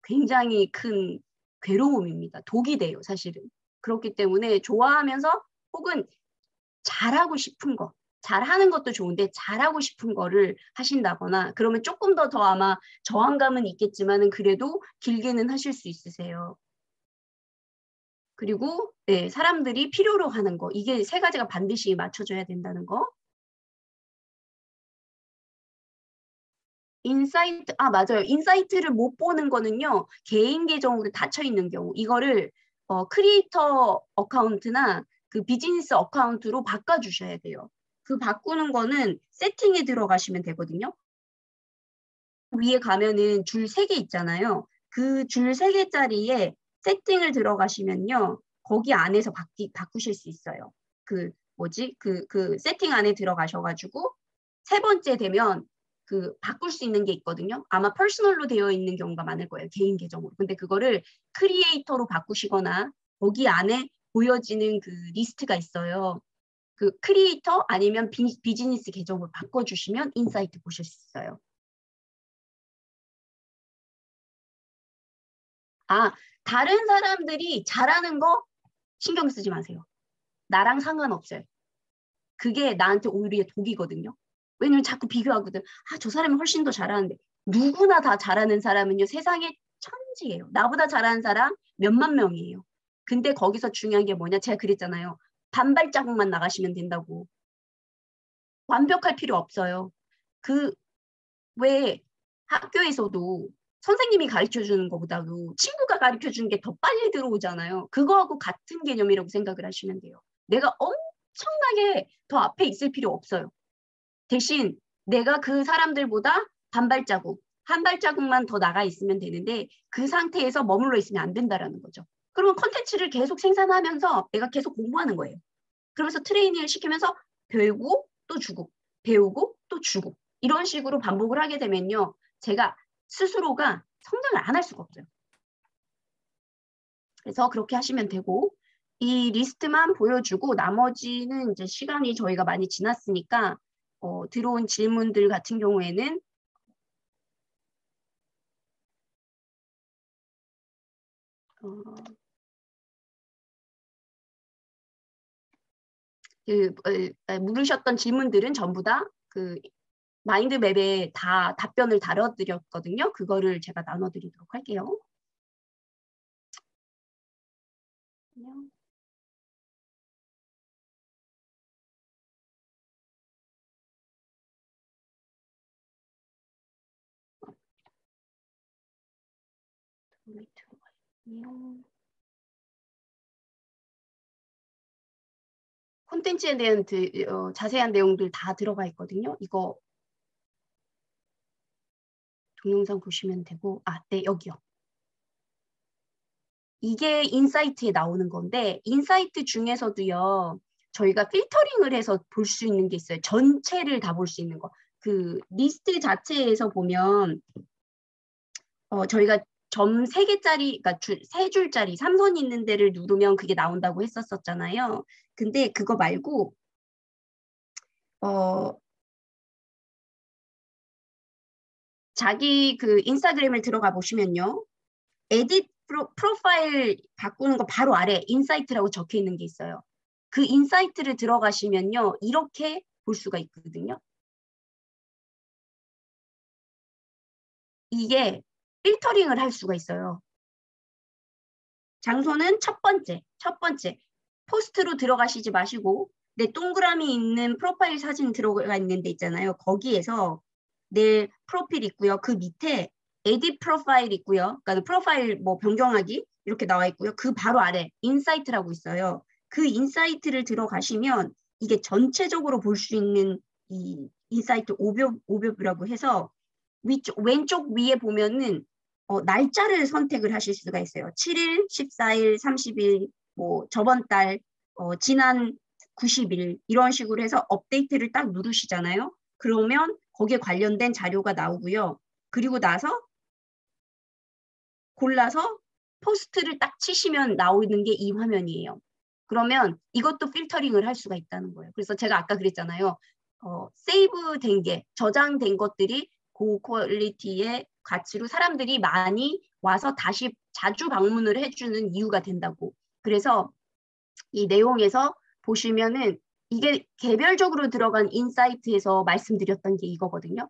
A: 굉장히 큰 괴로움입니다. 독이 돼요, 사실은. 그렇기 때문에 좋아하면서 혹은 잘하고 싶은 거. 잘하는 것도 좋은데 잘하고 싶은 거를 하신다거나 그러면 조금 더 아마 저항감은 있겠지만은 그래도 길게는 하실 수 있으세요. 그리고 네, 사람들이 필요로 하는 거. 이게 세 가지가 반드시 맞춰줘야 된다는 거. 인사이트, 맞아요. 인사이트를 못 보는 거는요. 개인 계정으로 닫혀 있는 경우. 이거를 크리에이터 어카운트나 그 비즈니스 어카운트로 바꿔주셔야 돼요. 그 바꾸는 거는 세팅에 들어가시면 되거든요. 위에 가면은 줄 3개 있잖아요. 그 줄 3개짜리에 세팅을 들어가시면요. 거기 안에서 바꾸실 수 있어요. 그 뭐지? 그 세팅 안에 들어가셔가지고 세 번째 되면 그 바꿀 수 있는 게 있거든요. 아마 퍼스널로 되어 있는 경우가 많을 거예요. 개인 계정으로. 근데 그거를 크리에이터로 바꾸시거나 거기 안에 보여지는 그 리스트가 있어요. 그 크리에이터 아니면 비즈니스 계정으로 바꿔주시면 인사이트 보실 수 있어요. 다른 사람들이 잘하는 거 신경 쓰지 마세요. 나랑 상관없어요. 그게 나한테 오히려 독이거든요. 왜냐면 자꾸 비교하거든. 저 사람이 훨씬 더 잘하는데. 누구나 다 잘하는 사람은요. 세상에 천지예요. 나보다 잘하는 사람 몇만 명이에요. 근데 거기서 중요한 게 뭐냐. 제가 그랬잖아요. 반발자국만 나가시면 된다고. 완벽할 필요 없어요. 그 왜 학교에서도 선생님이 가르쳐주는 것보다도 친구가 가르쳐주는 게 더 빨리 들어오잖아요. 그거하고 같은 개념이라고 생각을 하시면 돼요. 내가 엄청나게 더 앞에 있을 필요 없어요. 대신 내가 그 사람들보다 한 발자국만 더 나가 있으면 되는데 그 상태에서 머물러 있으면 안 된다라는 거죠. 그러면 컨텐츠를 계속 생산하면서 내가 계속 공부하는 거예요. 그러면서 트레이닝을 시키면서 배우고 또 주고 배우고 또 주고 이런 식으로 반복을 하게 되면요. 제가 스스로가 성장을 안 할 수가 없어요. 그래서 그렇게 하시면 되고 이 리스트만 보여주고 나머지는 이제 시간이 저희가 많이 지났으니까 들어온 질문들 같은 경우에는 물으셨던 질문들은 전부 다 그 마인드맵에 다 답변을 달아드렸거든요. 그거를 제가 나눠드리도록 할게요. 안녕. 안녕. 콘텐츠에 대한 자세한 내용들 다 들어가 있거든요. 이거 동영상 보시면 되고, 네, 여기요. 이게 인사이트에 나오는 건데, 인사이트 중에서도요, 저희가 필터링을 해서 볼 수 있는 게 있어요. 전체를 다 볼 수 있는 거. 그 리스트 자체에서 보면, 저희가 점 3개짜리, 그러니까 3줄짜리 3선 있는 데를 누르면 그게 나온다고 했었잖아요. 근데 그거 말고, 자기 그 인스타그램을 들어가 보시면요. 에딧 프로파일 바꾸는 거 바로 아래 인사이트라고 적혀 있는 게 있어요. 그 인사이트를 들어가시면요. 이렇게 볼 수가 있거든요. 이게 필터링을 할 수가 있어요. 장소는 첫 번째. 포스트로 들어가시지 마시고 내 동그라미 있는 프로파일 사진 들어가 있는 데 있잖아요. 거기에서 내 프로필 있고요. 그 밑에 에딧 프로파일 있고요. 그러니까 프로파일 뭐 변경하기 이렇게 나와 있고요. 그 바로 아래 인사이트라고 있어요. 그 인사이트를 들어가시면 이게 전체적으로 볼 수 있는 이 인사이트 오버뷰라고 해서 왼쪽 위에 보면은 날짜를 선택을 하실 수가 있어요. 7일, 14일, 30일, 뭐 저번 달, 지난 90일 이런 식으로 해서 업데이트를 딱 누르시잖아요. 그러면 거기에 관련된 자료가 나오고요. 그리고 나서 골라서 포스트를 딱 치시면 나오는 게 이 화면이에요. 그러면 이것도 필터링을 할 수가 있다는 거예요. 그래서 제가 아까 그랬잖아요. 세이브 된 게, 저장된 것들이 고퀄리티의 가치로 사람들이 많이 와서 다시 자주 방문을 해주는 이유가 된다고. 그래서 이 내용에서 보시면은 이게 개별적으로 들어간 인사이트에서 말씀드렸던 게 이거거든요.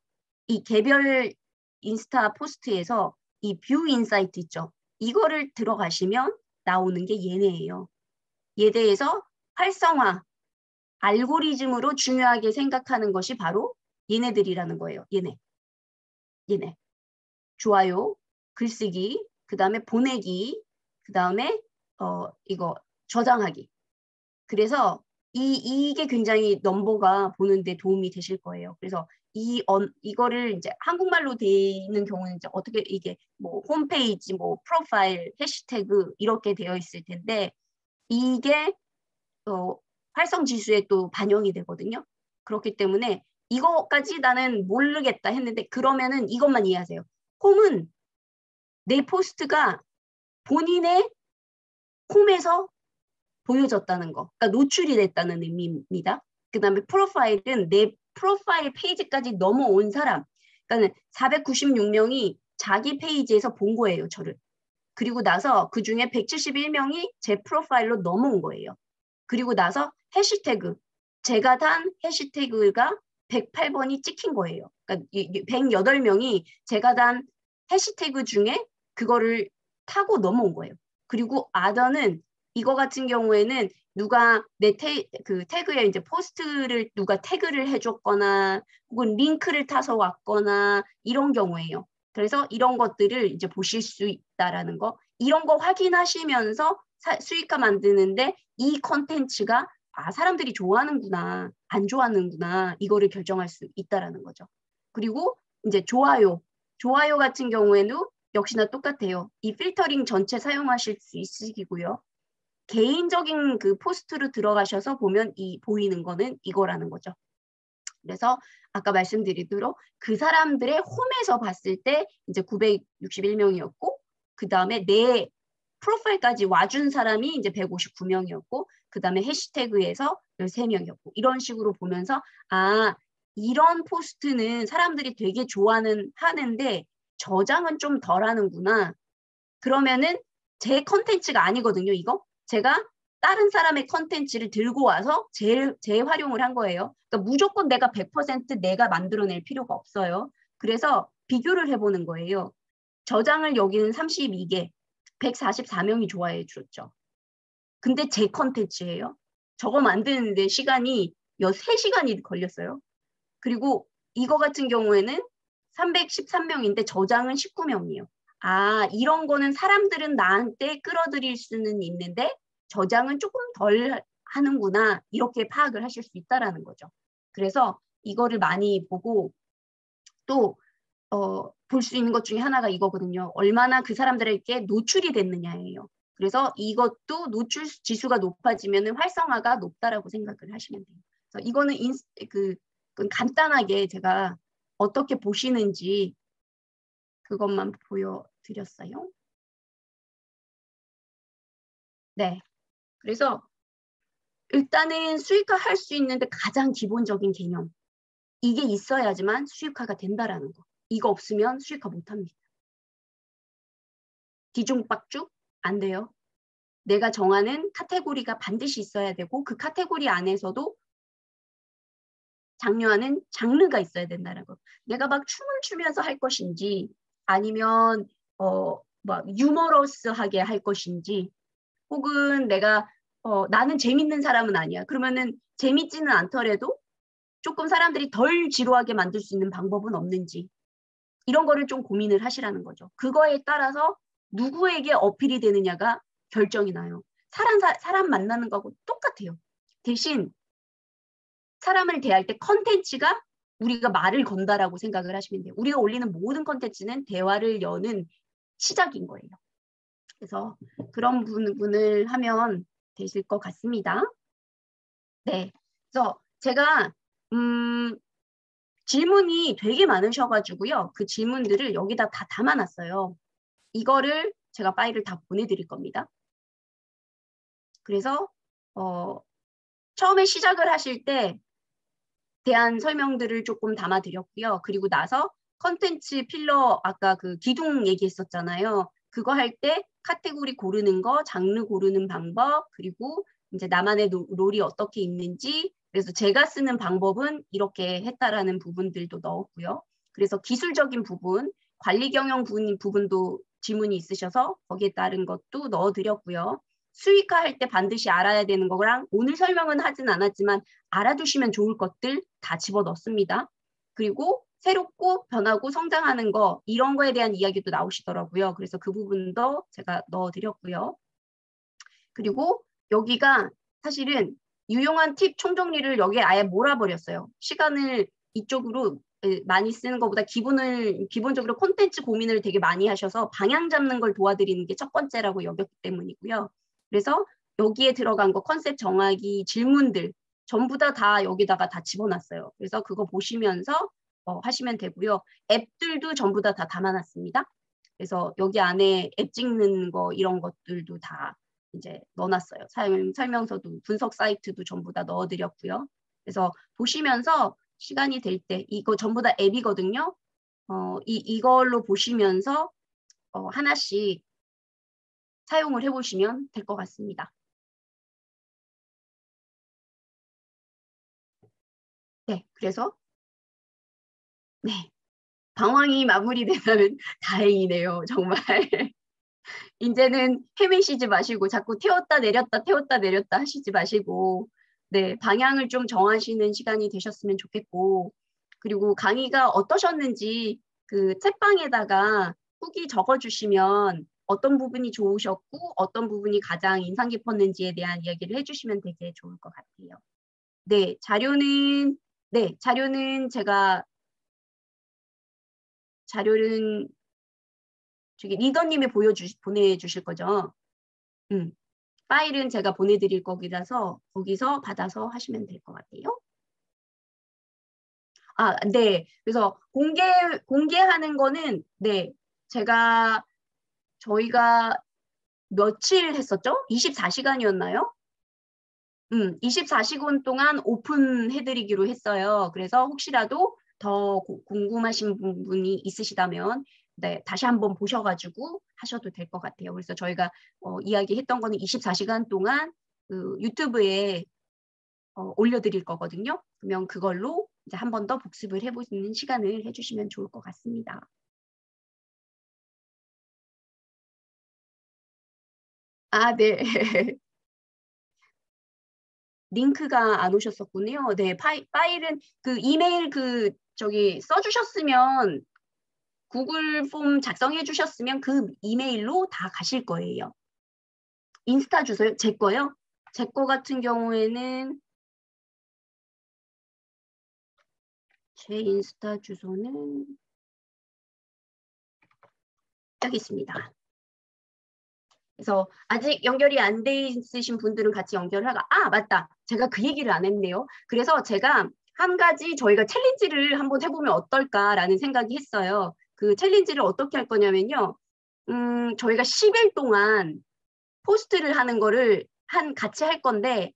A: 이 개별 인스타 포스트에서 이 뷰 인사이트 있죠. 이거를 들어가시면 나오는 게 얘네예요. 얘네에서 활성화, 알고리즘으로 중요하게 생각하는 것이 바로 얘네들이라는 거예요. 얘네. 좋아요, 글쓰기, 그 다음에 보내기, 그 다음에 이거 저장하기. 그래서 이게 굉장히 넘버가 보는데 도움이 되실 거예요. 그래서 이거를 이제 한국말로 돼 있는 경우는 이제 어떻게 이게 뭐 홈페이지, 뭐 프로파일, 해시태그 이렇게 되어 있을 텐데 이게 활성 지수에 또 반영이 되거든요. 그렇기 때문에 이거까지 나는 모르겠다 했는데 그러면은 이것만 이해하세요. 홈은 내 포스트가 본인의 홈에서 보여졌다는 거. 그러니까 노출이 됐다는 의미입니다. 그 다음에 프로파일은 내 프로파일 페이지까지 넘어온 사람. 그러니까 496명이 자기 페이지에서 본 거예요, 저를. 그리고 나서 그중에 171명이 제 프로파일로 넘어온 거예요. 그리고 나서 해시태그. 제가 단 해시태그가 108번이 찍힌 거예요. 그러니까 108명이 제가 단 해시태그 중에 그거를 타고 넘어온 거예요. 그리고 아더는 이거 같은 경우에는 누가 내 태그에 이제 포스트를 누가 태그를 해줬거나 혹은 링크를 타서 왔거나 이런 경우예요. 그래서 이런 것들을 이제 보실 수 있다라는 거. 이런 거 확인하시면서 수익화 만드는데 이 컨텐츠가 사람들이 좋아하는구나, 안 좋아하는구나 이거를 결정할 수 있다라는 거죠. 그리고 이제 좋아요 같은 경우에는 역시나 똑같아요. 이 필터링 전체 사용하실 수 있으시고요. 개인적인 그 포스트로 들어가셔서 보면 보이는 거는 이거라는 거죠. 그래서 아까 말씀드리도록 그 사람들의 홈에서 봤을 때 이제 961명이었고 그 다음에 내 프로파일까지 와준 사람이 이제 159명이었고 그 다음에 해시태그에서 13명이었고 이런 식으로 보면서 이런 포스트는 사람들이 되게 하는데 저장은 좀 덜 하는구나. 그러면은 제 컨텐츠가 아니거든요, 이거. 제가 다른 사람의 컨텐츠를 들고 와서 재활용을 한 거예요. 그러니까 무조건 내가 100% 내가 만들어낼 필요가 없어요. 그래서 비교를 해보는 거예요. 저장을 여기는 32개, 144명이 좋아해 줬죠. 근데 제 컨텐츠예요. 저거 만드는데 시간이 3시간이 걸렸어요. 그리고 이거 같은 경우에는 313명인데 저장은 19명이에요. 이런 거는 사람들은 나한테 끌어들일 수는 있는데 저장은 조금 덜 하는구나. 이렇게 파악을 하실 수 있다라는 거죠. 그래서 이거를 많이 보고 또 볼 수 있는 것 중에 하나가 이거거든요. 얼마나 그 사람들에게 노출이 됐느냐예요. 그래서 이것도 노출 지수가 높아지면 활성화가 높다라고 생각을 하시면 돼요. 그래서 이거는 간단하게 제가 어떻게 보시는지 그것만 보여드렸어요. 네. 그래서 일단은 수익화 할 수 있는데 가장 기본적인 개념. 이게 있어야지만 수익화가 된다라는 거. 이거 없으면 수익화 못합니다. 뒤중박죽? 안 돼요. 내가 정하는 카테고리가 반드시 있어야 되고 그 카테고리 안에서도 장려하는 장르가 있어야 된다는 거. 내가 막 춤을 추면서 할 것인지 아니면 막 유머러스하게 할 것인지 혹은 내가 나는 재밌는 사람은 아니야. 그러면은 재밌지는 않더라도 조금 사람들이 덜 지루하게 만들 수 있는 방법은 없는지 이런 거를 좀 고민을 하시라는 거죠. 그거에 따라서 누구에게 어필이 되느냐가 결정이 나요. 사람 만나는 거하고 똑같아요. 대신 사람을 대할 때 컨텐츠가 우리가 말을 건다라고 생각을 하시면 돼요. 우리가 올리는 모든 컨텐츠는 대화를 여는 시작인 거예요. 그래서 그런 부분을 하면 되실 것 같습니다. 네. 그래서 제가 질문이 되게 많으셔가지고요. 그 질문들을 여기다 다 담아놨어요. 이거를 제가 파일을 다 보내드릴 겁니다. 그래서 처음에 시작을 하실 때 대한 설명들을 조금 담아드렸고요. 그리고 나서 컨텐츠 필러 아까 그 기둥 얘기했었잖아요. 그거 할 때 카테고리 고르는 거, 장르 고르는 방법, 그리고 이제 나만의 롤이 어떻게 있는지, 그래서 제가 쓰는 방법은 이렇게 했다라는 부분들도 넣었고요. 그래서 기술적인 부분, 관리 경영 부분도 질문이 있으셔서 거기에 따른 것도 넣어드렸고요. 수익화할 때 반드시 알아야 되는 거랑 오늘 설명은 하진 않았지만 알아두시면 좋을 것들 다 집어넣습니다. 그리고 새롭고 변하고 성장하는 거 이런 거에 대한 이야기도 나오시더라고요. 그래서 그 부분도 제가 넣어드렸고요. 그리고 여기가 사실은 유용한 팁 총정리를 여기에 아예 몰아버렸어요. 시간을 이쪽으로 많이 쓰는 것보다 기본적으로 콘텐츠 고민을 되게 많이 하셔서 방향 잡는 걸 도와드리는 게 첫 번째라고 여겼기 때문이고요. 그래서 여기에 들어간 거 컨셉 정하기 질문들 전부 다 여기다가 다 집어놨어요. 그래서 그거 보시면서 하시면 되고요. 앱들도 전부 다 담아놨습니다. 그래서 여기 안에 앱 찍는 거 이런 것들도 다 이제 넣어놨어요. 설명서도 분석 사이트도 전부 다 넣어드렸고요. 그래서 보시면서 시간이 될 때 이거 전부 다 앱이거든요. 이걸로 보시면서 하나씩 사용을 해보시면 될 것 같습니다. 네, 그래서 네, 방황이 마무리되면 다행이네요. 정말. 이제는 헤매시지 마시고 자꾸 태웠다 내렸다 하시지 마시고 네, 방향을 좀 정하시는 시간이 되셨으면 좋겠고 그리고 강의가 어떠셨는지 그 책방에다가 후기 적어주시면 어떤 부분이 좋으셨고 어떤 부분이 가장 인상 깊었는지에 대한 이야기를 해주시면 되게 좋을 것 같아요. 네, 자료는 제가 자료는 저기 리더님이 보내주실 거죠. 파일은 제가 보내드릴 거기라서 거기서 받아서 하시면 될 것 같아요. 아, 네. 그래서 공개하는 거는 네, 저희가 며칠 했었죠? 24시간이었나요? 24시간 동안 오픈해드리기로 했어요. 그래서 혹시라도 더 궁금하신 분이 있으시다면 네, 다시 한번 보셔가지고 하셔도 될 것 같아요. 그래서 저희가 이야기했던 거는 24시간 동안 그 유튜브에 올려드릴 거거든요. 그러면 그걸로 이제 한 번 더 복습을 해보는 시간을 해주시면 좋을 것 같습니다. 아, 네. 링크가 안 오셨었군요. 네, 파일은 그 이메일 저기 써주셨으면 구글 폼 작성해 주셨으면 그 이메일로 다 가실 거예요. 인스타 주소요? 제 거요? 제 거 같은 경우에는 제 인스타 주소는 여기 있습니다. 그래서 아직 연결이 안 돼 있으신 분들은 같이 연결을 하고 맞다. 제가 그 얘기를 안 했네요. 그래서 제가 한 가지 저희가 챌린지를 한번 해보면 어떨까라는 생각이 했어요. 그 챌린지를 어떻게 할 거냐면요. 저희가 10일 동안 포스트를 하는 거를 같이 할 건데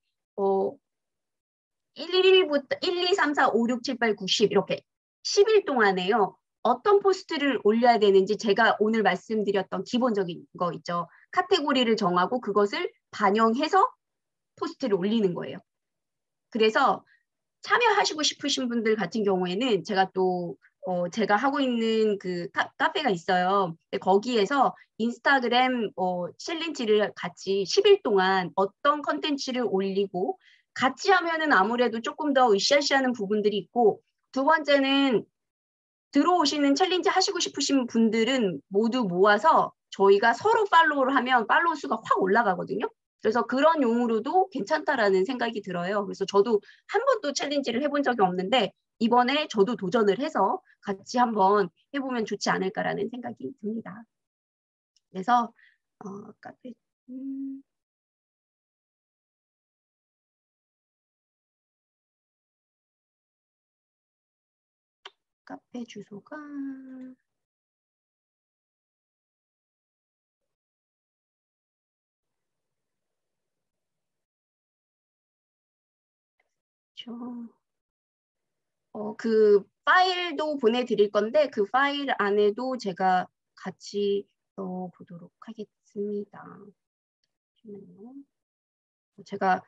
A: 1일부터 1, 2, 3, 4, 5, 6, 7, 8, 9, 10 이렇게 10일 동안에요. 어떤 포스트를 올려야 되는지 제가 오늘 말씀드렸던 기본적인 거 있죠. 카테고리를 정하고 그것을 반영해서 포스트를 올리는 거예요. 그래서 참여하시고 싶으신 분들 같은 경우에는 제가 또 제가 하고 있는 그 카페가 있어요. 거기에서 인스타그램 챌린지를 같이 10일 동안 어떤 컨텐츠를 올리고 같이 하면은 아무래도 조금 더 으쌰으쌰하는 부분들이 있고 두 번째는 들어오시는 챌린지 하시고 싶으신 분들은 모두 모아서 저희가 서로 팔로우를 하면 팔로우 수가 확 올라가거든요. 그래서 그런 용으로도 괜찮다라는 생각이 들어요. 그래서 저도 한 번도 챌린지를 해본 적이 없는데 이번에 저도 도전을 해서 같이 한번 해보면 좋지 않을까라는 생각이 듭니다. 그래서 카페 카페 주소가 그 파일도 보내드릴 건데 그 파일 안에도 제가 같이 넣어보도록 하겠습니다. 제가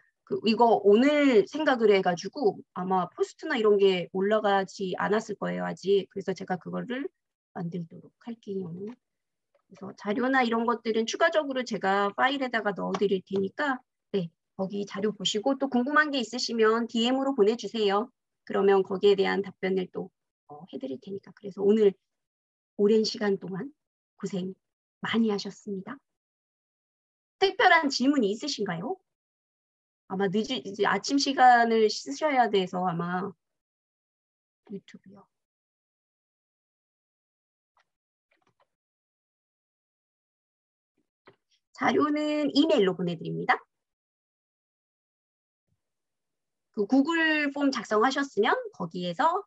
A: 이거 오늘 생각을 해가지고 아마 포스트나 이런 게 올라가지 않았을 거예요, 아직. 그래서 제가 그거를 만들도록 할게요. 그래서 자료나 이런 것들은 추가적으로 제가 파일에다가 넣어드릴 테니까 네, 거기 자료 보시고 또 궁금한 게 있으시면 DM으로 보내주세요. 그러면 거기에 대한 답변을 또 해드릴 테니까. 그래서 오늘 오랜 시간 동안 고생 많이 하셨습니다. 특별한 질문이 있으신가요? 아마 이제 아침 시간을 쓰셔야 돼서 아마 유튜브요. 자료는 이메일로 보내드립니다. 그 구글 폼 작성하셨으면 거기에서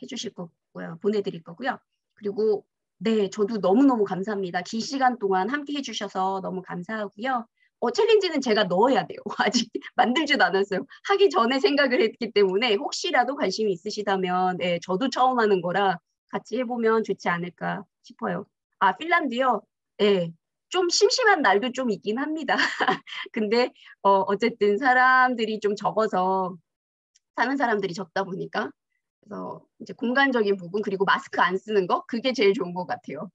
A: 해주실 거고요. 보내드릴 거고요. 그리고 네, 저도 너무너무 감사합니다. 긴 시간 동안 함께 해주셔서 너무 감사하고요. 챌린지는 제가 넣어야 돼요. 아직 만들지도 않았어요. 하기 전에 생각을 했기 때문에 혹시라도 관심이 있으시다면 네, 저도 처음 하는 거라 같이 해보면 좋지 않을까 싶어요. 아, 핀란드요? 네, 좀 심심한 날도 좀 있긴 합니다. 근데 어쨌든 사람들이 좀 적어서 사는 사람들이 적다 보니까 그래서 이제 공간적인 부분 그리고 마스크 안 쓰는 거 그게 제일 좋은 것 같아요.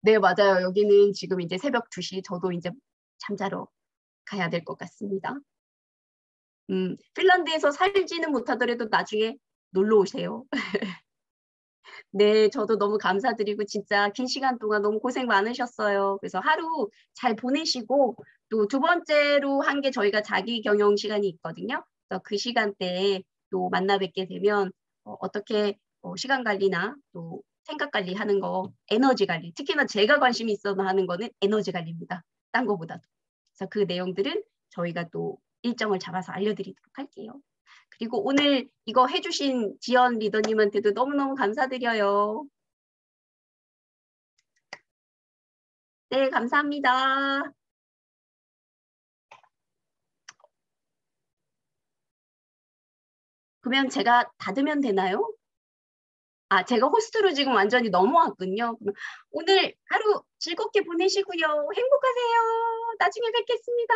A: 네, 맞아요. 여기는 지금 이제 새벽 2시 저도 이제 잠자러 가야 될 것 같습니다. 핀란드에서 살지는 못하더라도 나중에 놀러 오세요. 네, 저도 너무 감사드리고 진짜 긴 시간 동안 너무 고생 많으셨어요. 그래서 하루 잘 보내시고 또 두 번째로 한 게 저희가 자기 경영 시간이 있거든요. 그래서 그 시간대에 또 만나 뵙게 되면 어떻게 시간 관리나 또 생각 관리하는 거, 에너지 관리, 특히나 제가 관심이 있어서 하는 거는 에너지 관리입니다. 딴 거보다도. 그래서 그 내용들은 저희가 또 일정을 잡아서 알려드리도록 할게요. 그리고 오늘 이거 해주신 지연 리더님한테도 너무너무 감사드려요. 네, 감사합니다. 그러면 제가 닫으면 되나요? 아, 제가 호스트로 지금 완전히 넘어왔군요. 오늘 하루 즐겁게 보내시고요. 행복하세요. 나중에 뵙겠습니다.